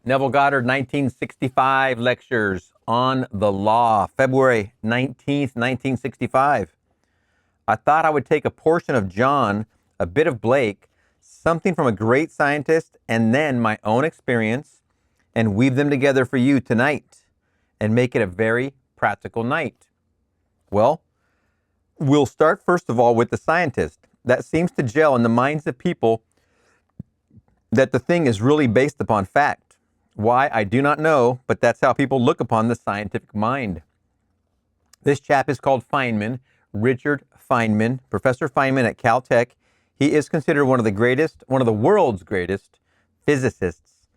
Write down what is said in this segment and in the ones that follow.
Neville Goddard, 1965 lectures on the law, February 19th, 1965. I thought I would take a portion of John, a bit of Blake, something from a great scientist, and then my own experience, and weave them together for you tonight and make it a very practical night. Well, we'll start first of all with the scientist. That seems to gel in the minds of people that the thing is really based upon fact. Why, I do not know, but that's how people look upon the scientific mind. This chap is called Feynman, Richard Feynman, Professor Feynman at Caltech. He is considered one of the world's greatest physicists,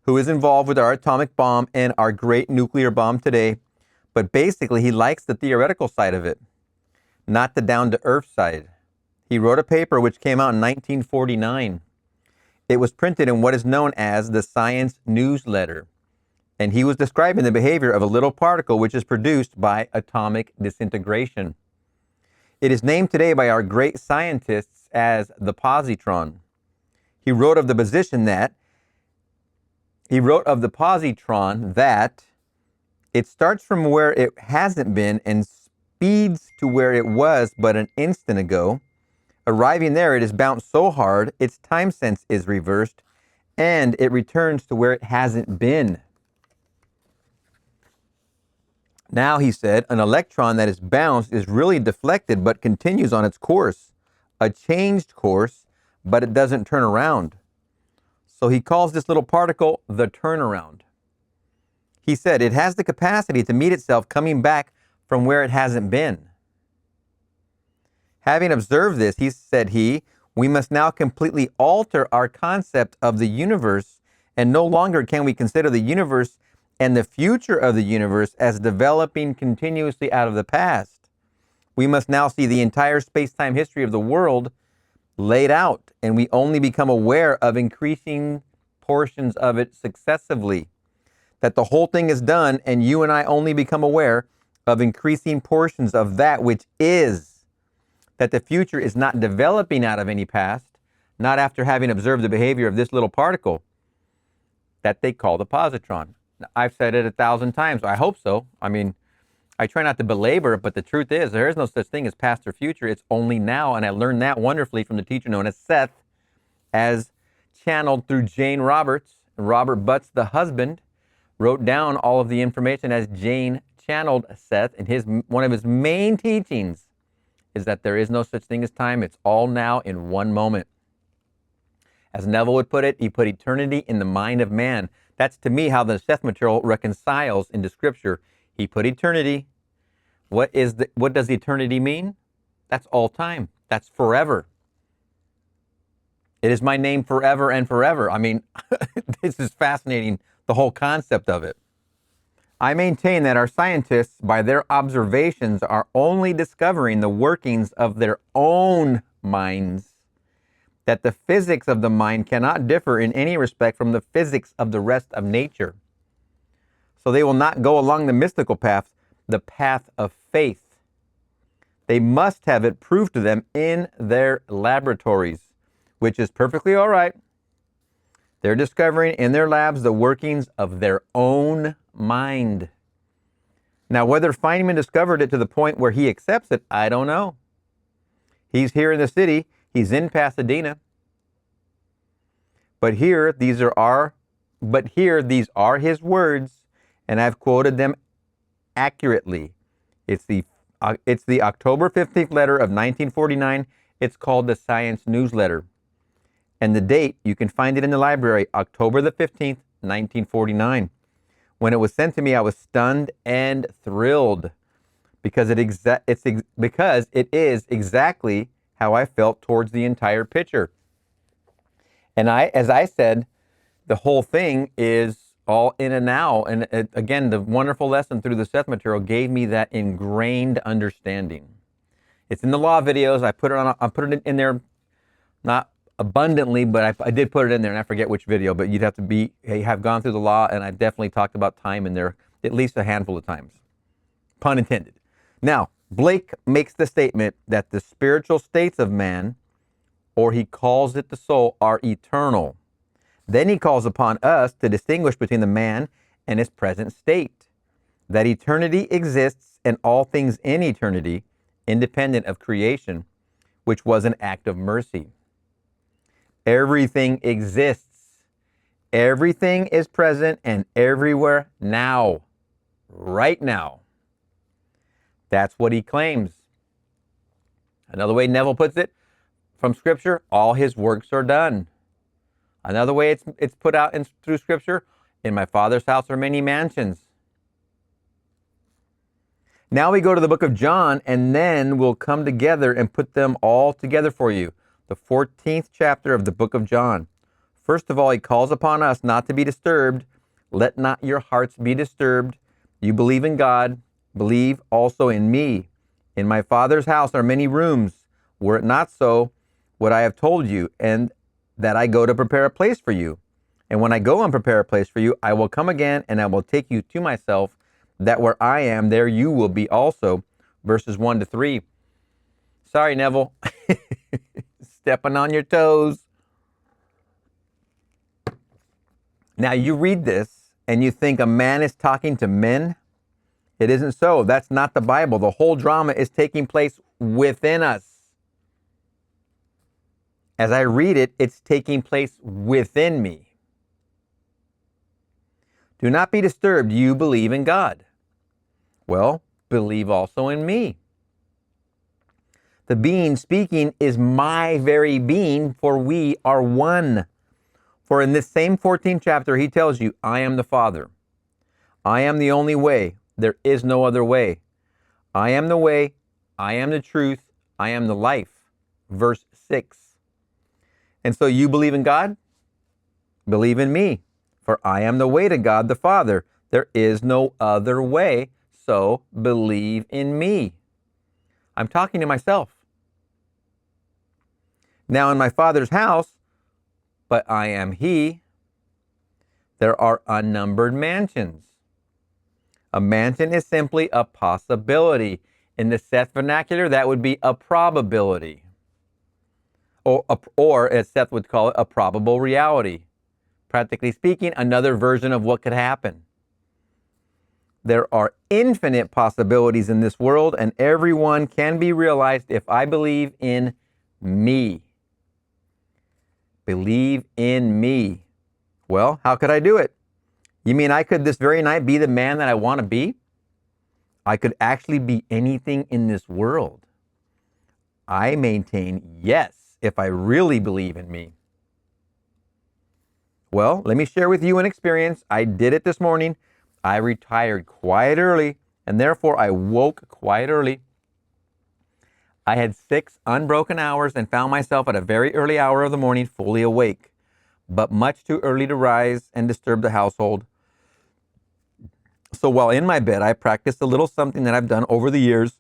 who is involved with our atomic bomb and our great nuclear bomb today. But basically, he likes the theoretical side of it, not the down-to-earth side. He wrote a paper which came out in 1949. It was printed in what is known as the Science Newsletter, and he was describing the behavior of a little particle which is produced by atomic disintegration. It is named today by our great scientists as the positron. He wrote of the positron that it starts from where it hasn't been and speeds to where it was but an instant ago. Arriving there, it is bounced so hard, its time sense is reversed, and it returns to where it hasn't been. Now, he said, an electron that is bounced is really deflected but continues on its course, a changed course, but it doesn't turn around. So he calls this little particle the turnaround. He said it has the capacity to meet itself coming back from where it hasn't been. Having observed this, we must now completely alter our concept of the universe, and no longer can we consider the universe and the future of the universe as developing continuously out of the past. We must now see the entire space-time history of the world laid out, and we only become aware of increasing portions of it successively. That the whole thing is done, and you and I only become aware of increasing portions of that which is. That the future is not developing out of any past, not after having observed the behavior of this little particle that they call the positron. Now, I've said it 1,000 times. I hope so. I mean, I try not to belabor it, but the truth is there is no such thing as past or future. It's only now, and I learned that wonderfully from the teacher known as Seth, as channeled through Jane Roberts. Robert Butts, the husband, wrote down all of the information as Jane channeled Seth, and one of his main teachings is that there is no such thing as time. It's all now in one moment. As Neville would put it, he put eternity in the mind of man. That's to me how the Seth-material reconciles into Scripture. He put eternity. What does eternity mean? That's all time. That's forever. It is my name forever and forever. I mean, this is fascinating, the whole concept of it. I maintain that our scientists, by their observations, are only discovering the workings of their own minds, that the physics of the mind cannot differ in any respect from the physics of the rest of nature. So they will not go along the mystical path, the path of faith. They must have it proved to them in their laboratories, which is perfectly all right. They're discovering in their labs the workings of their own mind. Now, whether Feynman discovered it to the point where he accepts it, I don't know. He's here in the city. He's in Pasadena. But here, these are his words, and I've quoted them accurately. It's the October 15th letter of 1949. It's called the Science Newsletter. And the date, you can find it in the library, October the 15th, 1949. When it was sent to me, I was stunned and thrilled because it is exactly how I felt towards the entire picture. And as I said, the whole thing is all in and now. And again, the wonderful lesson through the Seth-material gave me that ingrained understanding. It's in the law videos. I put it in there, not abundantly, but I did put it in there, and I forget which video, but you'd have to have gone through the law, and I definitely talked about time in there at least a handful of times. Pun intended. Now, Blake makes the statement that the spiritual states of man, or he calls it the soul, are eternal. Then he calls upon us to distinguish between the man and his present state, that eternity exists and all things in eternity, independent of creation, which was an act of mercy. Everything exists. Everything is present and everywhere now, right now. That's what he claims. Another way Neville puts it from Scripture, all his works are done. Another way it's put out through Scripture, in my Father's house are many mansions. Now we go to the book of John, and then we'll come together and put them all together for you. The 14th chapter of the book of John. First of all, he calls upon us not to be disturbed. Let not your hearts be disturbed. You believe in God, believe also in me. In my Father's house are many rooms. Were it not so, would I have told you, and that I go to prepare a place for you. And when I go and prepare a place for you, I will come again, and I will take you to myself, that where I am, there you will be also. Verses 1 to 3. Sorry, Neville. Stepping on your toes. Now you read this and you think a man is talking to men. It isn't so. That's not the Bible. The whole drama is taking place within us. As I read it, it's taking place within me. Do not be disturbed. You believe in God. Well, believe also in me. The being speaking is my very being, for we are one. For in this same 14th chapter, he tells you, I am the Father. I am the only way. There is no other way. I am the way. I am the truth. I am the life. Verse 6. And so you believe in God? Believe in me. For I am the way to God the Father. There is no other way. So believe in me. I'm talking to myself. Now in my Father's house, but I am he, there are unnumbered mansions. A mansion is simply a possibility. In the Seth vernacular, that would be a probability. Or as Seth would call it, a probable reality. Practically speaking, another version of what could happen. There are infinite possibilities in this world, and every one can be realized if I believe in me. Believe in me. Well, how could I do it? You mean I could this very night be the man that I want to be? I could actually be anything in this world. I maintain yes, if I really believe in me. Well, let me share with you an experience. I did it this morning. I retired quite early, and therefore I woke quite early. I had 6 unbroken hours and found myself at a very early hour of the morning fully awake, but much too early to rise and disturb the household. So while in my bed, I practiced a little something that I've done over the years.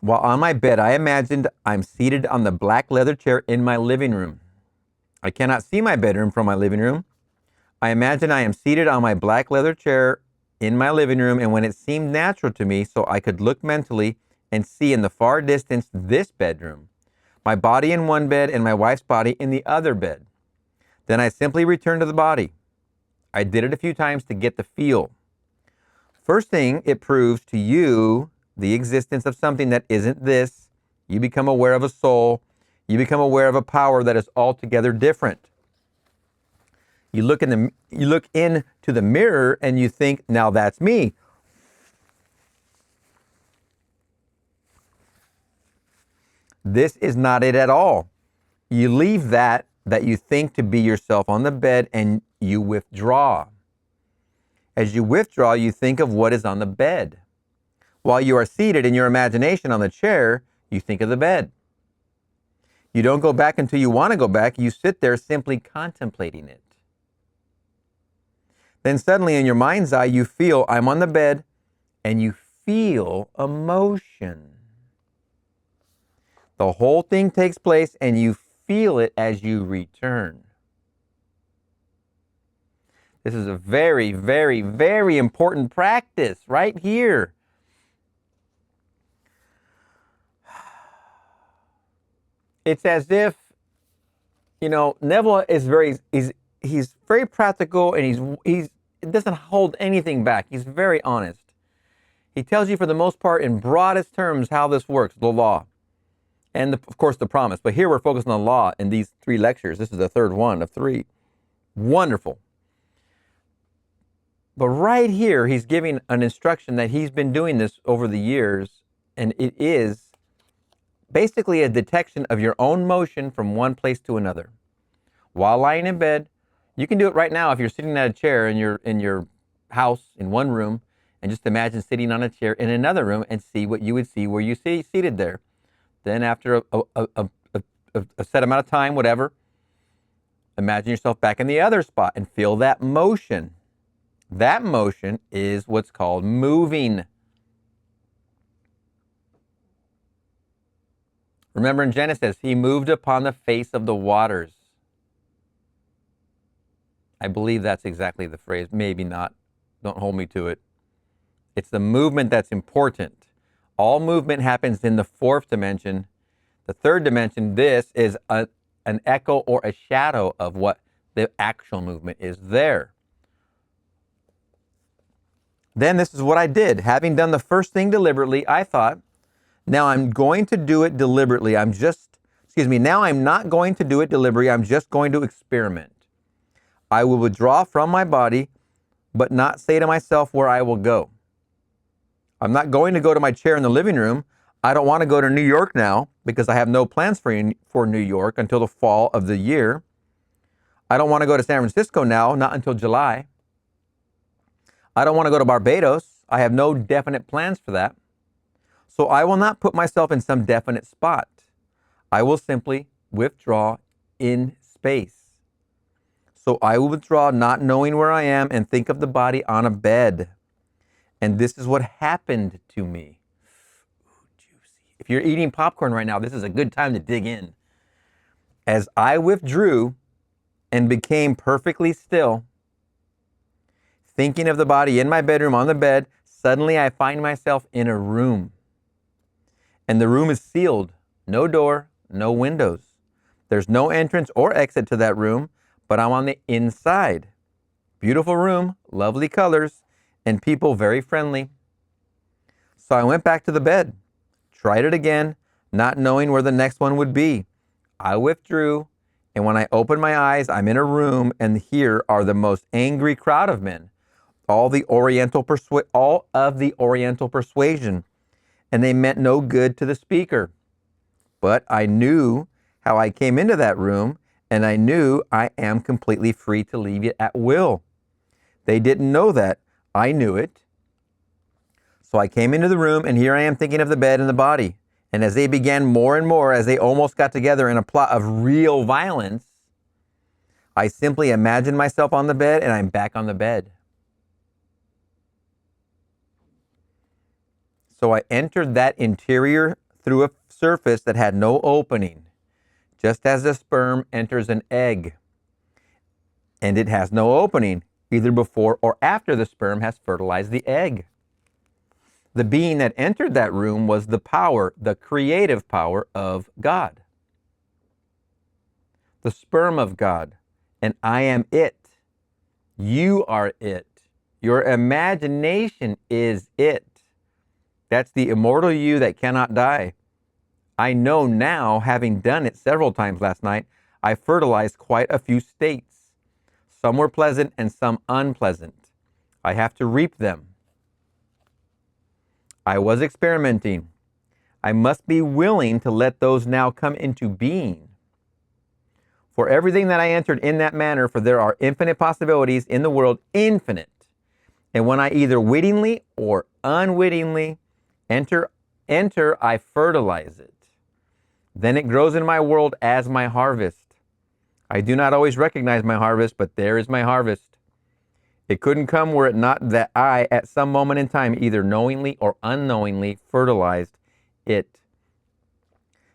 While on my bed, I imagined I'm seated on the black leather chair in my living room. I cannot see my bedroom from my living room. I imagine I am seated on my black leather chair in my living room, and when it seemed natural to me, so I could look mentally and see in the far distance this bedroom, my body in one bed and my wife's body in the other bed. Then I simply returned to the body. I did it a few times to get the feel. First thing, it proves to you the existence of something that isn't this. You become aware of a soul. You become aware of a power that is altogether different. You look into the mirror and you think, now that's me. This is not it at all. You leave that you think to be yourself on the bed and you withdraw. As you withdraw, you think of what is on the bed. While you are seated in your imagination on the chair, you think of the bed. You don't go back until you want to go back. You sit there simply contemplating it. Then suddenly in your mind's eye, you feel I'm on the bed and you feel emotion. The whole thing takes place and you feel it as you return. This is a very, very, very important practice right here. It's as if Neville is he's very practical, and he doesn't hold anything back. He's very honest. He tells you for the most part in broadest terms how this works, the law, and of course the promise. But here we're focused on the law in these 3 lectures. This is the third one of 3. Wonderful. But right here, he's giving an instruction that he's been doing this over the years, and it is basically a detection of your own motion from one place to another. While lying in bed, you can do it right now if you're sitting at a chair in your house in one room, and just imagine sitting on a chair in another room and see what you would see where you see seated there. Then after a set amount of time, whatever, imagine yourself back in the other spot and feel that motion. That motion is what's called moving. Remember in Genesis, he moved upon the face of the waters. I believe that's exactly the phrase. Maybe not. Don't hold me to it. It's the movement that's important. All movement happens in the 4th dimension. The 3rd dimension, this is an echo or a shadow of what the actual movement is there. Then this is what I did. Having done the first thing deliberately, I thought, now I'm going to do it deliberately. Now I'm not going to do it deliberately. I'm just going to experiment. I will withdraw from my body, but not say to myself where I will go. I'm not going to go to my chair in the living room. I don't want to go to New York now because I have no plans for New York until the fall of the year. I don't want to go to San Francisco now, not until July. I don't want to go to Barbados. I have no definite plans for that. So I will not put myself in some definite spot. I will simply withdraw in space. So I will withdraw not knowing where I am and think of the body on a bed. And this is what happened to me. Ooh, juicy. If you're eating popcorn right now, this is a good time to dig in. As I withdrew and became perfectly still, thinking of the body in my bedroom on the bed, suddenly I find myself in a room. And the room is sealed. No door, no windows. There's no entrance or exit to that room, but I'm on the inside. Beautiful room, lovely colors, and people very friendly. So I went back to the bed, tried it again, not knowing where the next one would be. I withdrew, and when I opened my eyes, I'm in a room, and here are the most angry crowd of men, all of the Oriental persuasion, and they meant no good to the speaker. But I knew how I came into that room, and I knew I am completely free to leave it at will. They didn't know that. I knew it. So I came into the room, and here I am thinking of the bed and the body. And as they began more and more, as they almost got together in a plot of real violence, I simply imagined myself on the bed, and I'm back on the bed. So I entered that interior through a surface that had no opening, just as a sperm enters an egg. And it has no opening, either before or after the sperm has fertilized the egg. The being that entered that room was the power, the creative power of God. The sperm of God. And I am it. You are it. Your imagination is it. That's the immortal you that cannot die. I know now, having done it several times last night, I fertilized quite a few states. Some were pleasant and some unpleasant. I have to reap them. I was experimenting. I must be willing to let those now come into being. For everything that I entered in that manner, for there are infinite possibilities in the world, infinite. And when I either wittingly or unwittingly enter, I fertilize it. Then it grows in my world as my harvest. I do not always recognize my harvest, but there is my harvest. It couldn't come were it not that I, at some moment in time, either knowingly or unknowingly fertilized it.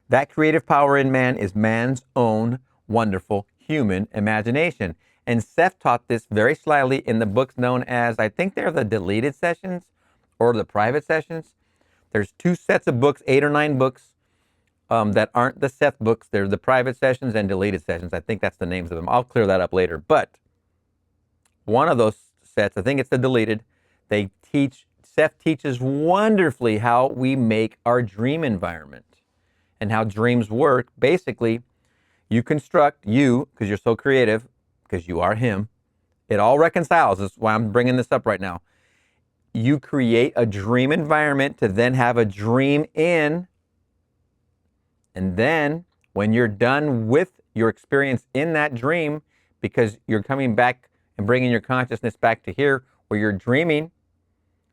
That creative power in man is man's own wonderful human imagination. And Seth taught this very slyly in the books known as, I think they're the deleted sessions or the private sessions. There's 2 sets of books, 8 or 9 books that aren't the Seth books. They're the private sessions and deleted sessions. I think that's the names of them. I'll clear that up later. But one of those sets, I think it's the deleted, Seth teaches wonderfully how we make our dream environment and how dreams work. Basically, you construct, because you're so creative, because you are him, it all reconciles. That's why I'm bringing this up right now. You create a dream environment to then have a dream in. And then when you're done with your experience in that dream, because you're coming back and bringing your consciousness back to here where you're dreaming,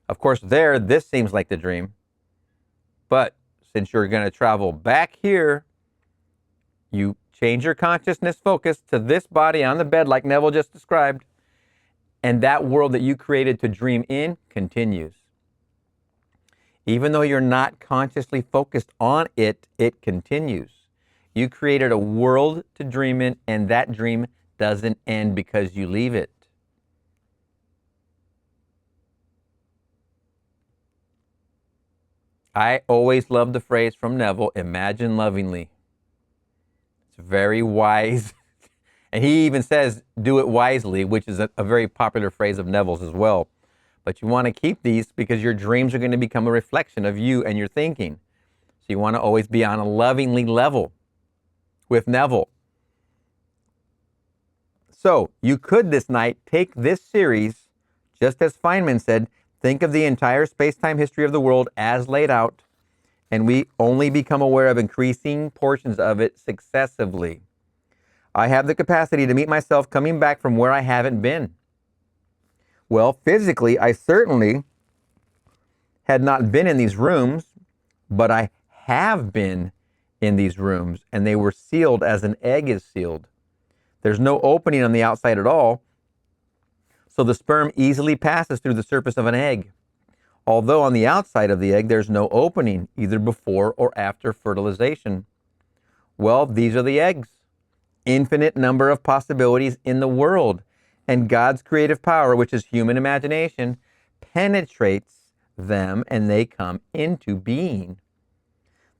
of course, this seems like the dream. But since you're going to travel back here, you change your consciousness focus to this body on the bed like Neville just described, and that world that you created to dream in continues. Even though you're not consciously focused on it, it continues. You created a world to dream in, and that dream doesn't end because you leave it. I always love the phrase from Neville, imagine lovingly. It's very wise. And he even says, do it wisely, which is a very popular phrase of Neville's as well. But you want to keep these because your dreams are going to become a reflection of you and your thinking. So you want to always be on a lovingly level with Neville. So you could this night take this series, just as Feynman said, think of the entire space-time history of the world as laid out, and we only become aware of increasing portions of it successively. I have the capacity to meet myself coming back from where I haven't been. Well, physically, I certainly had not been in these rooms, but I have been in these rooms, and they were sealed as an egg is sealed. There's no opening on the outside at all, so the sperm easily passes through the surface of an egg. Although on the outside of the egg, there's no opening, either before or after fertilization. Well, these are the eggs. Infinite number of possibilities in the world. And God's creative power, which is human imagination, penetrates them and they come into being.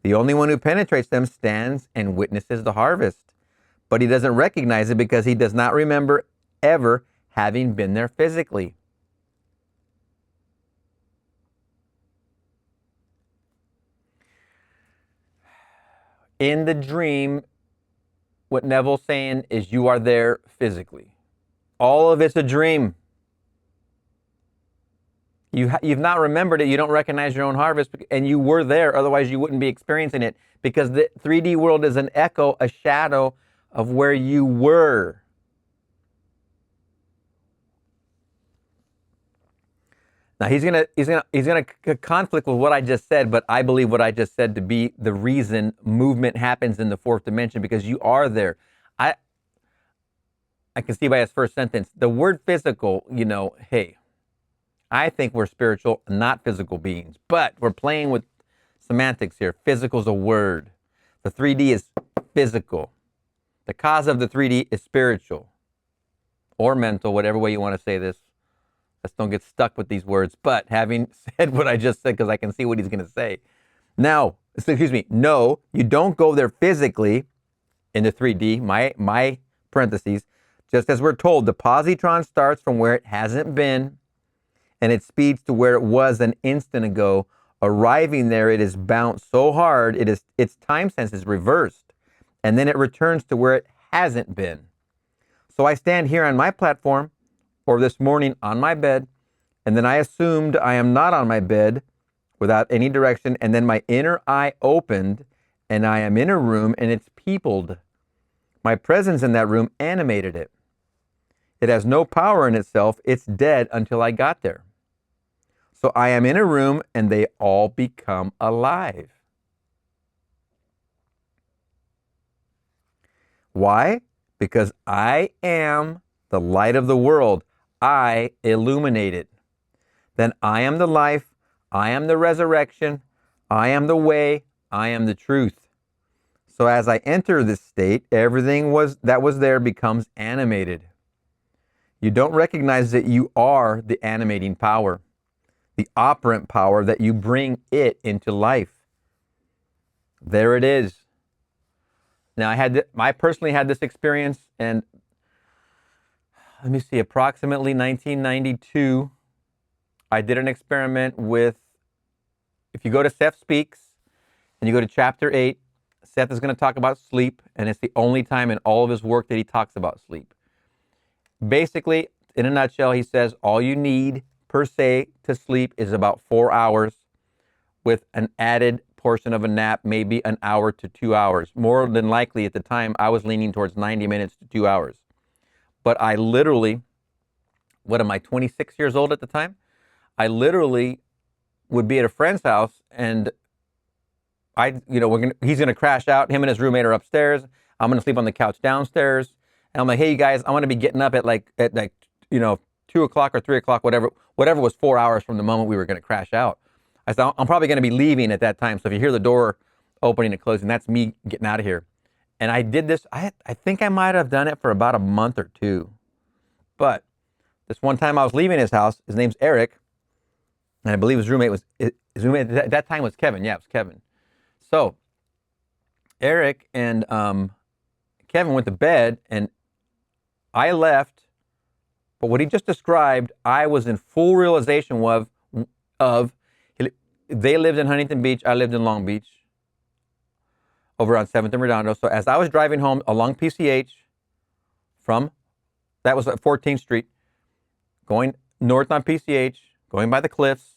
The only one who penetrates them stands and witnesses the harvest. But he doesn't recognize it because he does not remember ever having been there physically. In the dream, what Neville's saying is you are there physically. All of it's a dream. You've not remembered it. You don't recognize your own harvest, and you were there. Otherwise, you wouldn't be experiencing it because the 3D world is an echo, a shadow of where you were. Now he's gonna conflict with what I just said, but I believe what I just said to be the reason movement happens in the fourth dimension because you are there. I can see by his first sentence, the word physical, hey, I think we're spiritual, not physical beings, but we're playing with semantics here. Physical is a word. The 3D is physical. The cause of the 3D is spiritual or mental, whatever way you want to say this. Let's don't get stuck with these words. But having said what I just said, because I can see what he's going to say. Now, no, you don't go there physically in the 3D, my parentheses. Just as we're told, the positron starts from where it hasn't been, and it speeds to where it was an instant ago. Arriving there, it is bounced so hard, its time sense is reversed, and then it returns to where it hasn't been. So I stand here on my platform, or this morning on my bed, and then I assumed I am not on my bed without any direction, and then my inner eye opened, and I am in a room, and it's peopled. My presence in that room animated it. It has no power in itself. It's dead until I got there. So I am in a room, and they all become alive. Why? Because I am the light of the world. I illuminate it. Then I am the life. I am the resurrection. I am the way. I am the truth. So as I enter this state, everything that was there becomes animated. You don't recognize that you are the animating power, the operant power that you bring it into life. There it is. Now, I personally had this experience, and let me see, approximately 1992, I did an experiment with, if you go to Seth Speaks and you go to chapter 8, Seth is going to talk about sleep, and it's the only time in all of his work that he talks about sleep. Basically, in a nutshell, he says all you need per se to sleep is about 4 hours with an added portion of a nap, maybe an hour to 2 hours. More than likely at the time, I was leaning towards 90 minutes to 2 hours. But I literally, what am I, 26 years old at the time? I literally would be at a friend's house, and he's gonna crash out. Him and his roommate are upstairs. I'm gonna sleep on the couch downstairs. And I'm like, hey, you guys, I'm gonna be getting up at 2 o'clock or 3 o'clock, whatever was 4 hours from the moment we were gonna crash out. I said, I'm probably gonna be leaving at that time. So if you hear the door opening and closing, that's me getting out of here. And I did this, I think I might have done it for about a month or two. But this one time I was leaving his house, his name's Eric, and I believe his roommate at that time was Kevin. Yeah, it was Kevin. So Eric and Kevin went to bed, and I left. But what he just described, I was in full realization of. They lived in Huntington Beach. I lived in Long Beach, over on 7th and Redondo. So as I was driving home along PCH that was at 14th Street, going north on PCH, going by the cliffs,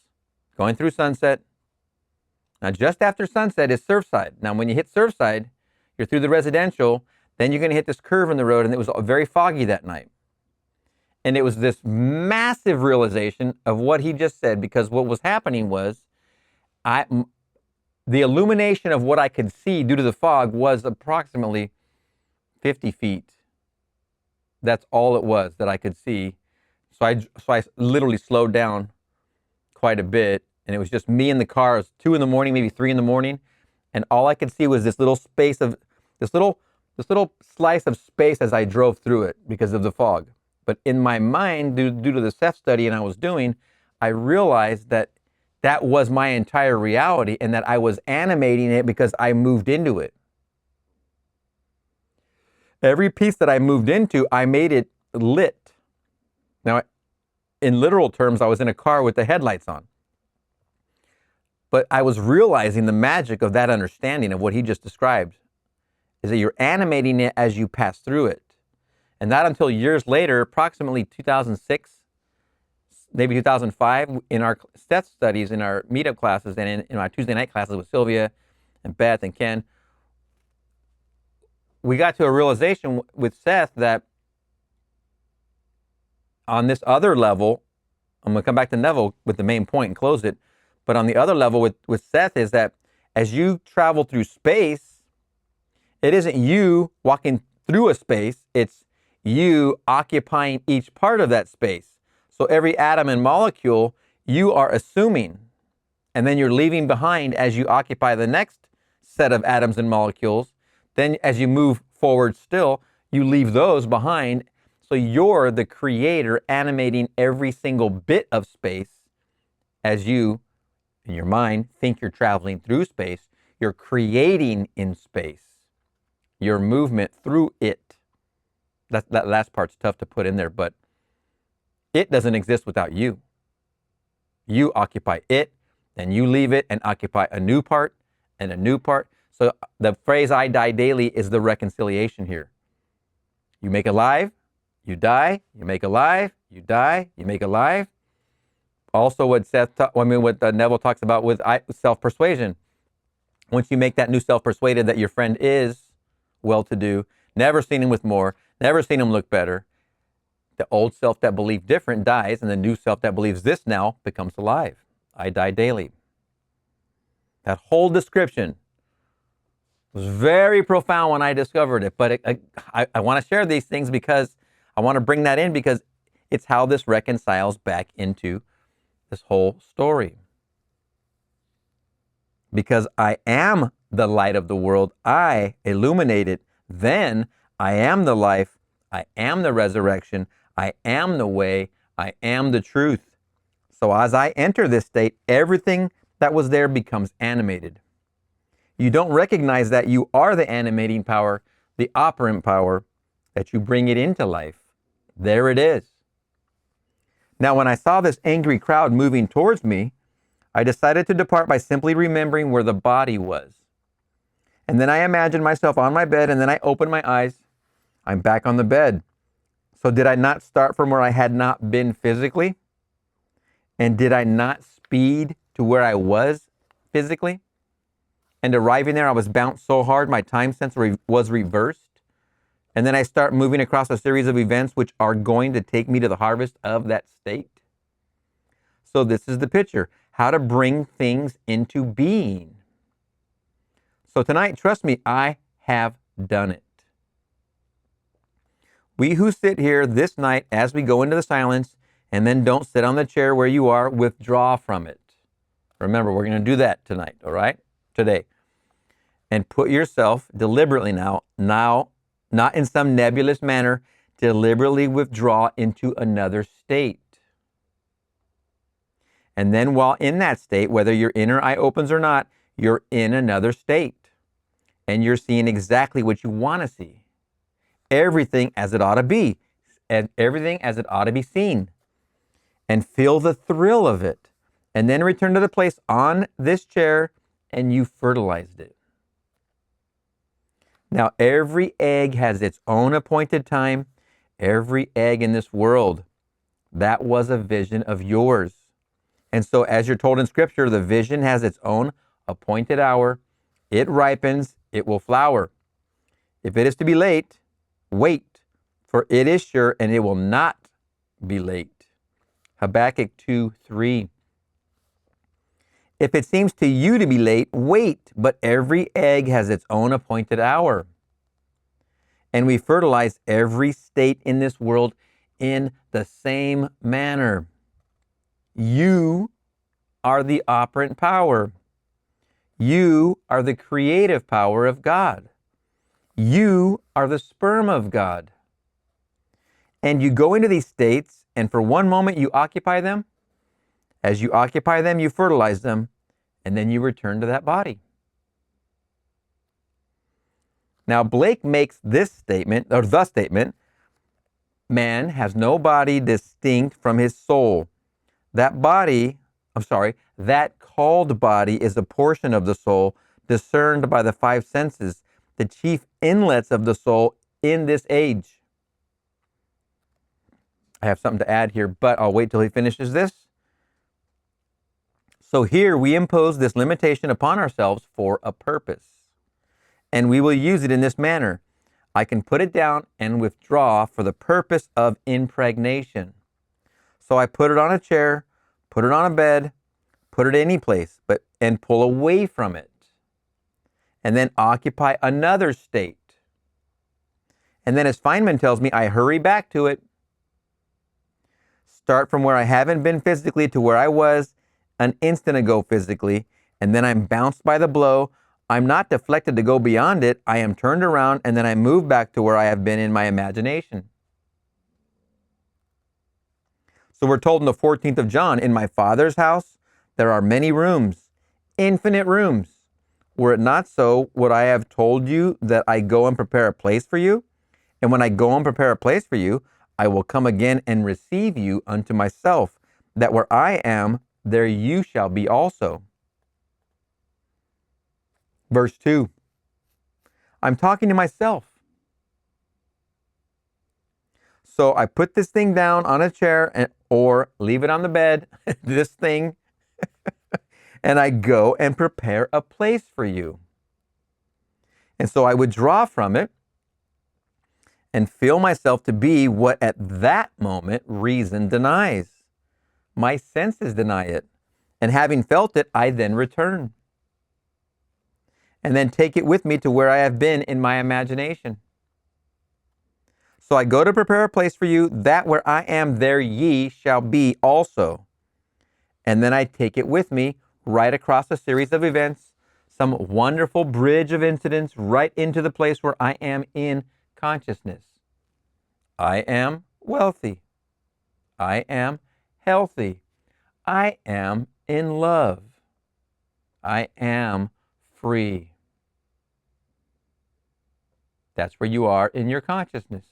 going through Sunset. Now, just after Sunset is Surfside. Now, when you hit Surfside, you're through the residential, then you're going to hit this curve in the road, and it was very foggy that night. And it was this massive realization of what he just said, because what was happening was the illumination of what I could see due to the fog was approximately 50 feet. That's all it was that I could see. So I literally slowed down quite a bit, and it was just me in the car. It was 2 in the morning, maybe 3 in the morning, and all I could see was this little slice of space as I drove through it because of the fog. But in my mind, due to the Seth study and I was doing, I realized that that was my entire reality, and that I was animating it because I moved into it. Every piece that I moved into, I made it lit. Now, in literal terms, I was in a car with the headlights on. But I was realizing the magic of that understanding of what he just described, is that you're animating it as you pass through it. And not until years later, approximately 2006, maybe 2005, in our Seth studies, in our meetup classes, and in our Tuesday night classes with Sylvia and Beth and Ken, we got to a realization with Seth that on this other level, I'm going to come back to Neville with the main point and close it, but on the other level with Seth is that as you travel through space, it isn't you walking through a space, it's you occupying each part of that space. So every atom and molecule you are assuming, and then you're leaving behind as you occupy the next set of atoms and molecules. Then as you move forward still, you leave those behind. So you're the creator animating every single bit of space as you, in your mind, think you're traveling through space. You're creating in space your movement through it. That last part's tough to put in there, but it doesn't exist without you. You occupy it, then you leave it and occupy a new part and a new part. So the phrase "I die daily" is the reconciliation here. You make alive, you die, you make alive, you die, you make alive. Also what Neville talks about with self-persuasion. Once you make that new self-persuaded that your friend is well-to-do, never seen him with more, never seen him look better, the old self that believed different dies, and the new self that believes this now becomes alive. I die daily. That whole description was very profound when I discovered it, but I want to share these things because I want to bring that in because it's how this reconciles back into this whole story. Because I am the light of the world, I illuminate it, then I am the life, I am the resurrection, I am the way, I am the truth. So as I enter this state, everything that was there becomes animated. You don't recognize that you are the animating power, the operant power, that you bring it into life. There it is. Now, when I saw this angry crowd moving towards me, I decided to depart by simply remembering where the body was. And then I imagined myself on my bed, and then I opened my eyes. I'm back on the bed. So did I not start from where I had not been physically? And did I not speed to where I was physically? And arriving there, I was bounced so hard, my time sense was reversed. And then I start moving across a series of events which are going to take me to the harvest of that state. So this is the picture, how to bring things into being. So tonight, trust me, I have done it. We who sit here this night as we go into the silence and then don't sit on the chair where you are, withdraw from it. Remember, we're going to do that tonight, all right? Today. And put yourself deliberately now, not in some nebulous manner, deliberately withdraw into another state. And then while in that state, whether your inner eye opens or not, you're in another state. And you're seeing exactly what you want to see. Everything as it ought to be. And everything as it ought to be seen. And feel the thrill of it. And then return to the place on this chair and you fertilized it. Now, every egg has its own appointed time. Every egg in this world, that was a vision of yours. And so, as you're told in Scripture, the vision has its own appointed hour. It ripens, it will flower. If it is to be late, wait, for it is sure and it will not be late. Habakkuk 2:3. If it seems to you to be late, wait, but every egg has its own appointed hour. And we fertilize every state in this world in the same manner. You are the operant power. You are the creative power of God. You are the sperm of God. And you go into these states, and for one moment you occupy them. As you occupy them, you fertilize them, and then you return to that body. Now, Blake makes this statement, or the statement, man has no body distinct from his soul. That called body is a portion of the soul discerned by the five senses, the chief inlets of the soul in this age. I have something to add here, but I'll wait till he finishes this. So here we impose this limitation upon ourselves for a purpose. And we will use it in this manner. I can put it down and withdraw for the purpose of impregnation. So I put it on a chair, put it on a bed, put it any place, and pull away from it. And then occupy another state. And then as Feynman tells me, I hurry back to it. Start from where I haven't been physically to where I was an instant ago physically, and then I'm bounced by the blow. I'm not deflected to go beyond it. I am turned around, and then I move back to where I have been in my imagination. So we're told in the 14th of John, in my Father's house, there are many rooms, infinite rooms. Were it not so, would I have told you that I go and prepare a place for you? And when I go and prepare a place for you, I will come again and receive you unto myself, that where I am, there you shall be also. Verse 2. I'm talking to myself. So I put this thing down on a chair or leave it on the bed, this thing, and I go and prepare a place for you. And so I withdraw from it and feel myself to be what at that moment reason denies. My senses deny it. And having felt it, I then return. And then take it with me to where I have been in my imagination. So I go to prepare a place for you, that where I am, there ye shall be also. And then I take it with me right across a series of events, some wonderful bridge of incidents, right into the place where I am in consciousness. I am wealthy. I am healthy. I am in love. I am free. That's where you are in your consciousness.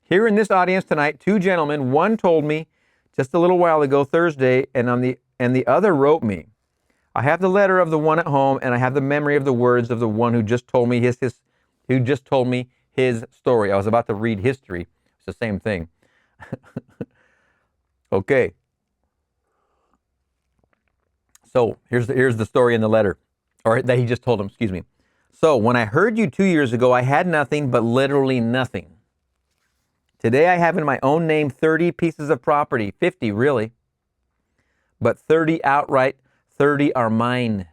Here in this audience tonight, two gentlemen, one told me just a little while ago, Thursday, and the other wrote me. I have the letter of the one at home, and I have the memory of the words of the one who just told me his story. I was about to read history. It's the same thing. Okay. So here's the story in the letter, or that he just told him, excuse me. So when I heard you 2 years ago, I had nothing, but literally nothing. Today I have in my own name 30 pieces of property, 50 really, but 30 outright, 30 are mine.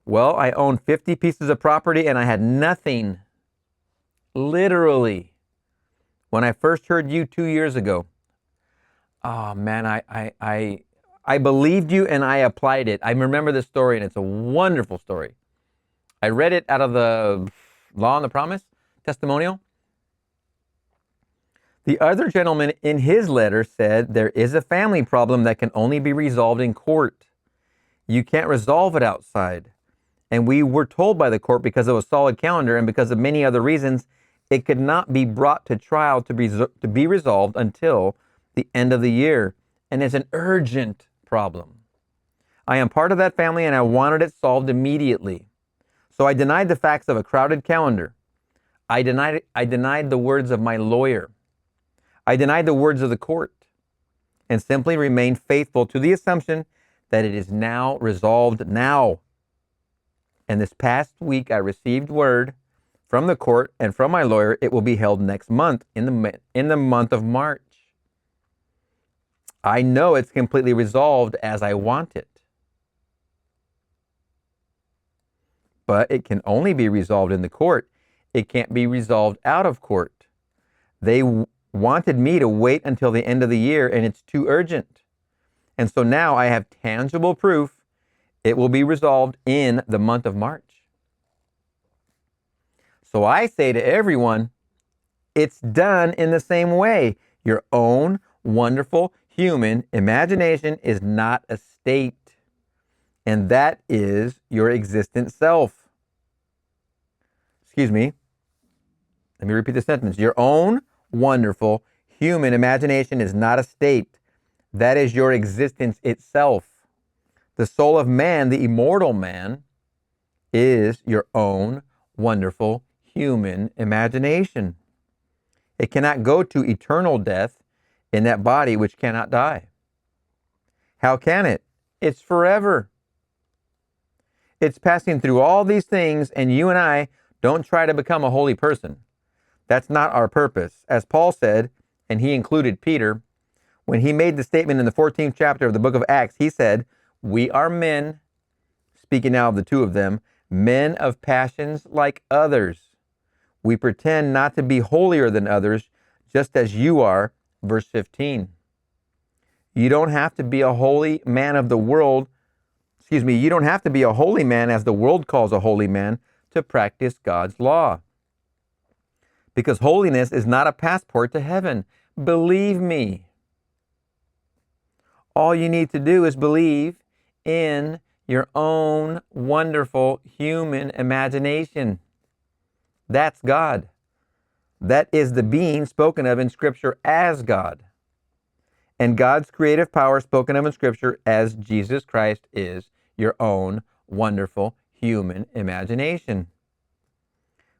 Well, I own 50 pieces of property and I had nothing, literally, when I first heard you 2 years ago. Oh man, I believed you and I applied it. I remember this story and it's a wonderful story. I read it out of the Law and the Promise testimonial. The other gentleman in his letter said there is a family problem that can only be resolved in court. You can't resolve it outside. And we were told by the court, because of a solid calendar and because of many other reasons, it could not be brought to trial to be resolved until the end of the year. And it's an urgent problem. I am part of that family and I wanted it solved immediately. So I denied the facts of a crowded calendar. I denied the words of my lawyer. I denied the words of the court and simply remained faithful to the assumption that it is now resolved now. And this past week, I received word from the court and from my lawyer, it will be held next month in the month of March. I know it's completely resolved as I want it. But it can only be resolved in the court. It can't be resolved out of court. They wanted me to wait until the end of the year, and it's too urgent. And so now I have tangible proof it will be resolved in the month of March. So I say to everyone, it's done in the same way. Your own wonderful human imagination is not a state, and that is your existent self. Excuse me. Let me repeat the sentence. Your own wonderful human imagination is not a state. That is your existence itself. The soul of man, the immortal man, is your own wonderful human imagination. It cannot go to eternal death in that body which cannot die. How can it? It's forever. It's passing through all these things, and you and I don't try to become a holy person. That's not our purpose. As Paul said, and he included Peter, when he made the statement in the 14th chapter of the book of Acts, he said, we are men, speaking now of the two of them, men of passions like others. We pretend not to be holier than others, just as you are, verse 15. You don't have to be a holy man of the world. You don't have to be a holy man as the world calls a holy man to practice God's law. Because holiness is not a passport to heaven. Believe me. All you need to do is believe in your own wonderful human imagination. That's God. That is the being spoken of in Scripture as God. And God's creative power spoken of in Scripture as Jesus Christ is your own wonderful human imagination.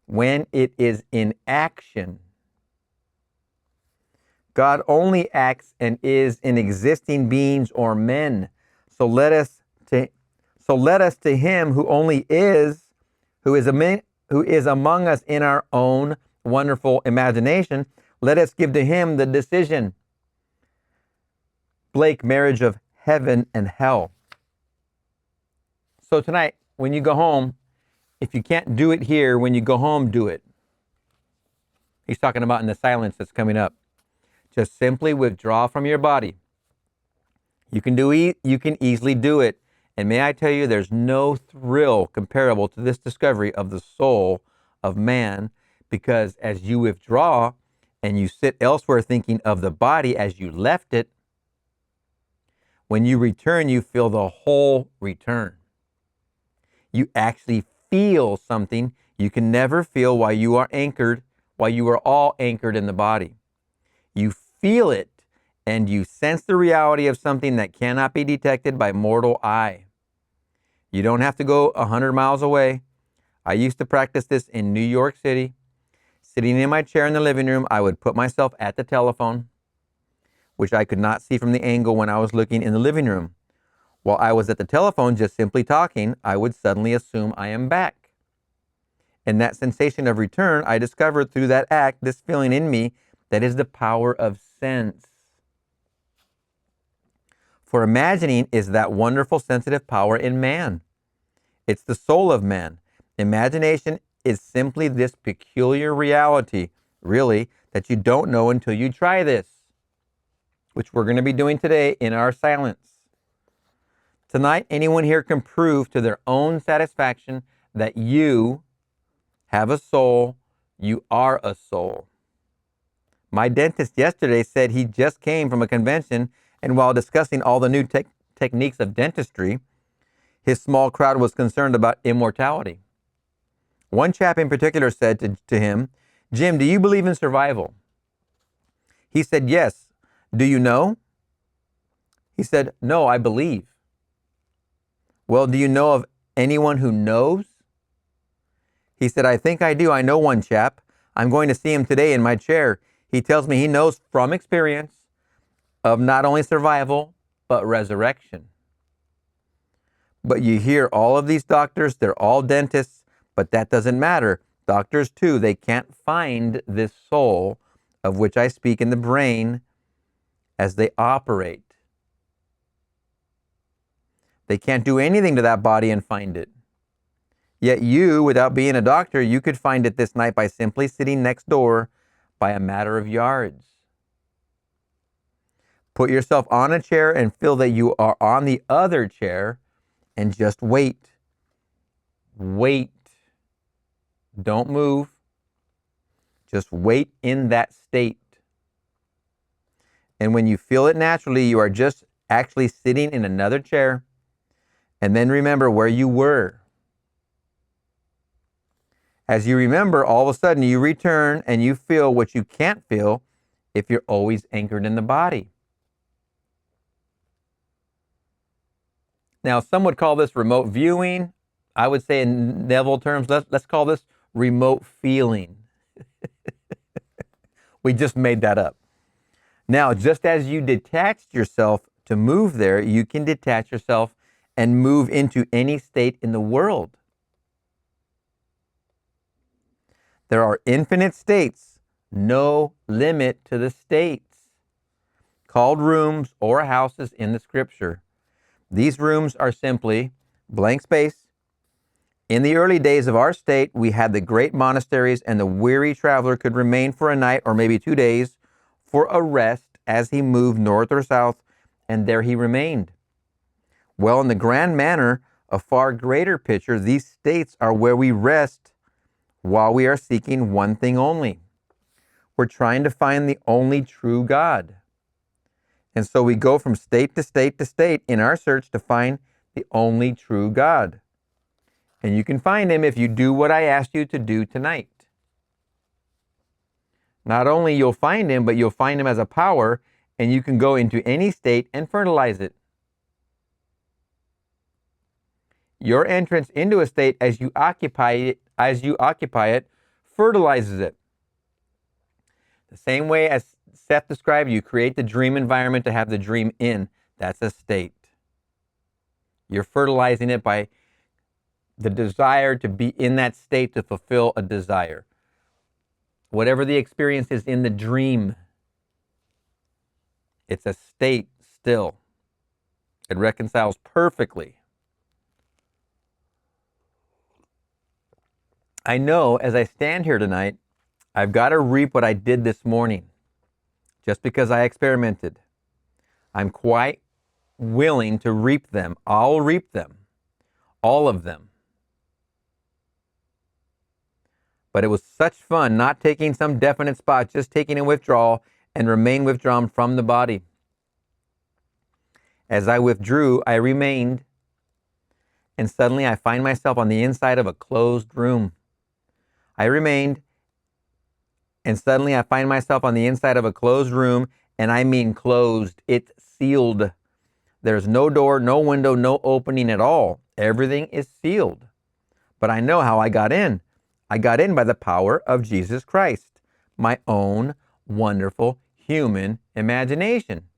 When it is in action, God only acts and is in existing beings or men. So let us to him who only is, who is among us in our own wonderful imagination, let us give to him the decision. Blake, marriage of heaven and hell. So tonight, when you go home, if you can't do it here, when you go home, do it. He's talking about in the silence that's coming up. Just simply withdraw from your body. You can easily do it. And may I tell you, there's no thrill comparable to this discovery of the soul of man, because as you withdraw and you sit elsewhere thinking of the body as you left it, when you return, you feel the whole return. You actually feel something you can never feel while you are anchored, while you are all anchored in the body. You feel it, and you sense the reality of something that cannot be detected by mortal eye. You don't have to go 100 miles away. I used to practice this in New York City. Sitting in my chair in the living room, I would put myself at the telephone, which I could not see from the angle when I was looking in the living room. While I was at the telephone just simply talking, I would suddenly assume I am back. And that sensation of return, I discovered through that act, this feeling in me, that is the power of sense. For imagining is that wonderful sensitive power in man. It's the soul of man. Imagination is simply this peculiar reality, really, that you don't know until you try this, which we're going to be doing today in our silence. Tonight, anyone here can prove to their own satisfaction that you have a soul, you are a soul. My dentist yesterday said he just came from a convention, and while discussing all the new techniques of dentistry, his small crowd was concerned about immortality. One chap in particular said to him, "Jim, do you believe in survival?" He said, "Yes." "Do you know?" He said, "No, I believe." "Well, do you know of anyone who knows?" He said, "I think I do. I know one chap. I'm going to see him today in my chair. He tells me he knows from experience of not only survival, but resurrection." But you hear all of these doctors, they're all dentists, but that doesn't matter. Doctors too, they can't find this soul of which I speak in the brain as they operate. They can't do anything to that body and find it. Yet you, without being a doctor, you could find it this night by simply sitting next door by a matter of yards. Put yourself on a chair and feel that you are on the other chair and just wait. Wait. Don't move. Just wait in that state. And when you feel it naturally, you are just actually sitting in another chair. And then remember where you were. As you remember, all of a sudden you return and you feel what you can't feel if you're always anchored in the body. Now, some would call this remote viewing. I would say in Neville terms, let's call this remote feeling. We just made that up. Now, just as you detached yourself to move there, you can detach yourself and move into any state in the world. There are infinite states, no limit to the states, called rooms or houses in the scripture. These rooms are simply blank space. In the early days of our state, we had the great monasteries, and the weary traveler could remain for a night or maybe 2 days for a rest as he moved north or south, and there he remained. Well, in the grand manner, a far greater picture, these states are where we rest while we are seeking one thing only. We're trying to find the only true God. And so we go from state to state to state in our search to find the only true God. And you can find him if you do what I asked you to do tonight. Not only you'll find him, but you'll find him as a power, and you can go into any state and fertilize it. Your entrance into a state as you occupy it, fertilizes it. The same way as Seth described, you create the dream environment to have the dream in. That's a state. You're fertilizing it by the desire to be in that state to fulfill a desire. Whatever the experience is in the dream, it's a state still. It reconciles perfectly. I know as I stand here tonight, I've got to reap what I did this morning, just because I experimented. I'm quite willing to reap them. I'll reap them, all of them. But it was such fun not taking some definite spot, just taking a withdrawal and remain withdrawn from the body. As I withdrew, I remained. and suddenly I find myself on the inside of a closed room. I remained, and suddenly I find myself on the inside of a closed room, and I mean closed. It's sealed. There's no door, no window, no opening at all. Everything is sealed. But I know how I got in. I got in by the power of Jesus Christ, my own wonderful human imagination.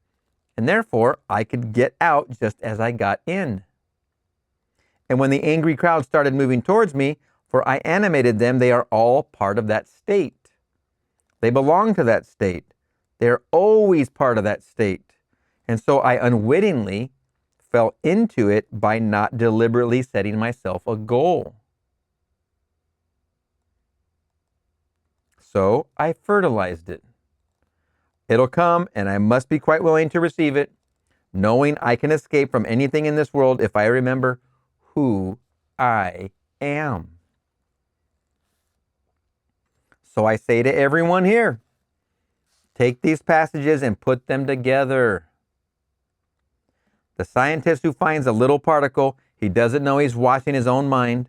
And therefore, I could get out just as I got in. And when the angry crowd started moving towards me, for I animated them, they are all part of that state. They belong to that state. They're always part of that state. And so I unwittingly fell into it by not deliberately setting myself a goal. So I fertilized it. It'll come, and I must be quite willing to receive it, knowing I can escape from anything in this world if I remember who I am. So I say to everyone here, take these passages and put them together. The scientist who finds a little particle, he doesn't know he's watching his own mind,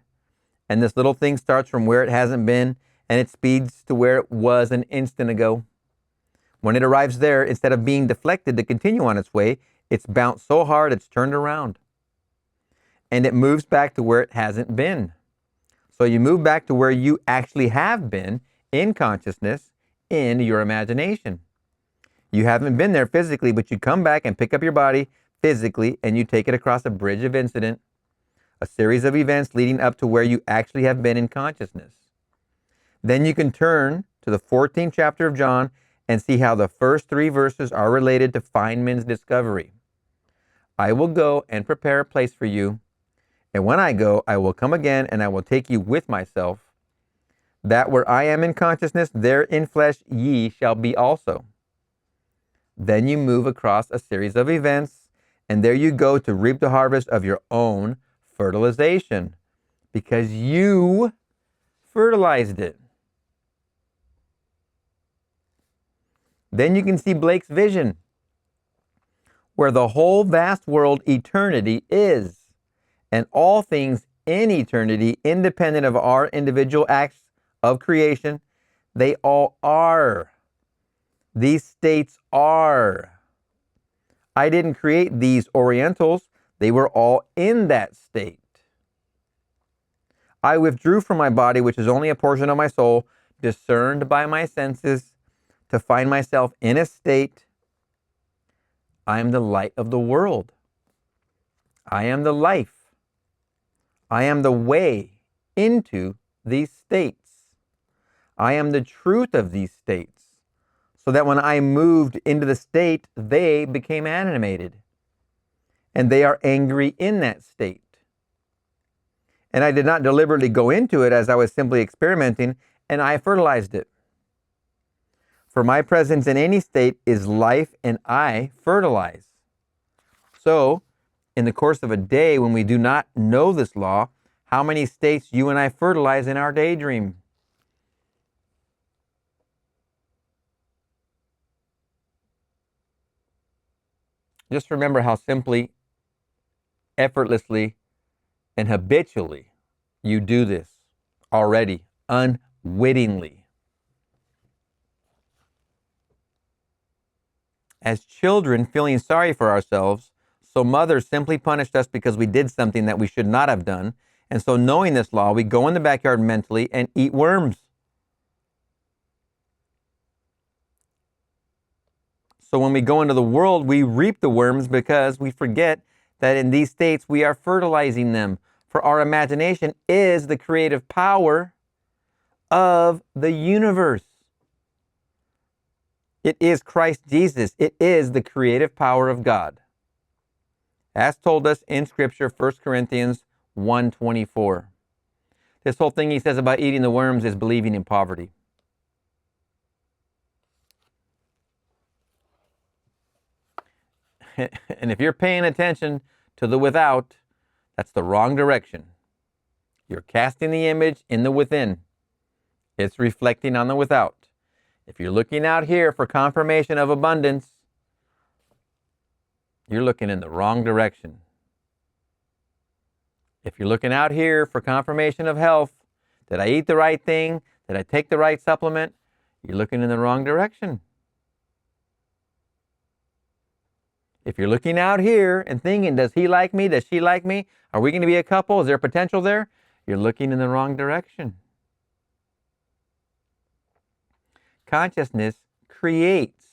and this little thing starts from where it hasn't been, and it speeds to where it was an instant ago. When it arrives there, instead of being deflected to continue on its way, it's bounced so hard it's turned around. And it moves back to where it hasn't been. So you move back to where you actually have been in consciousness, in your imagination. You haven't been there physically, but you come back and pick up your body physically, and you take it across a bridge of incident, a series of events leading up to where you actually have been in consciousness. Then you can turn to the 14th chapter of John and see how the first 3 verses are related to Feynman's discovery. I will go and prepare a place for you, and when I go, I will come again, and I will take you with myself, that where I am in consciousness, there in flesh ye shall be also. Then you move across a series of events, and there you go to reap the harvest of your own fertilization, because you fertilized it. Then you can see Blake's vision, where the whole vast world, eternity, is, and all things in eternity, independent of our individual acts of creation, they all are. These states are. I didn't create these Orientals. They were all in that state. I withdrew from my body, which is only a portion of my soul, discerned by my senses, to find myself in a state. I am the light of the world. I am the life. I am the way into these states. I am the truth of these states. So that when I moved into the state, they became animated. And they are angry in that state. And I did not deliberately go into it as I was simply experimenting, and I fertilized it. For my presence in any state is life, and I fertilize. So, in the course of a day, when we do not know this law, how many states you and I fertilize in our daydream? Just remember how simply, effortlessly, and habitually you do this already, unwittingly. As children, feeling sorry for ourselves, so mothers simply punished us because we did something that we should not have done. And so knowing this law, we go in the backyard mentally and eat worms. So when we go into the world, we reap the worms because we forget that in these states we are fertilizing them. For our imagination is the creative power of the universe. It is Christ Jesus. It is the creative power of God. As told us in Scripture, 1 Corinthians 1:24. This whole thing he says about eating the worms is believing in poverty. And if you're paying attention to the without, that's the wrong direction. You're casting the image in the within. It's reflecting on the without. If you're looking out here for confirmation of abundance, you're looking in the wrong direction. If you're looking out here for confirmation of health, did I eat the right thing? Did I take the right supplement? You're looking in the wrong direction. If you're looking out here and thinking, does he like me? Does she like me? Are we going to be a couple? Is there potential there? You're looking in the wrong direction. Consciousness creates.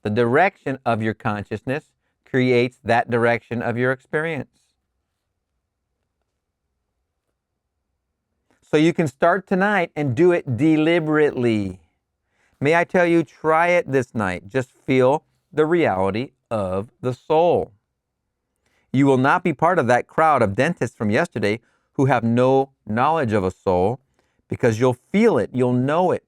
The direction of your consciousness creates that direction of your experience. So you can start tonight and do it deliberately. May I tell you, try it this night. Just feel the reality of the soul. You will not be part of that crowd of dentists from yesterday who have no knowledge of a soul, because you'll feel it, you'll know it.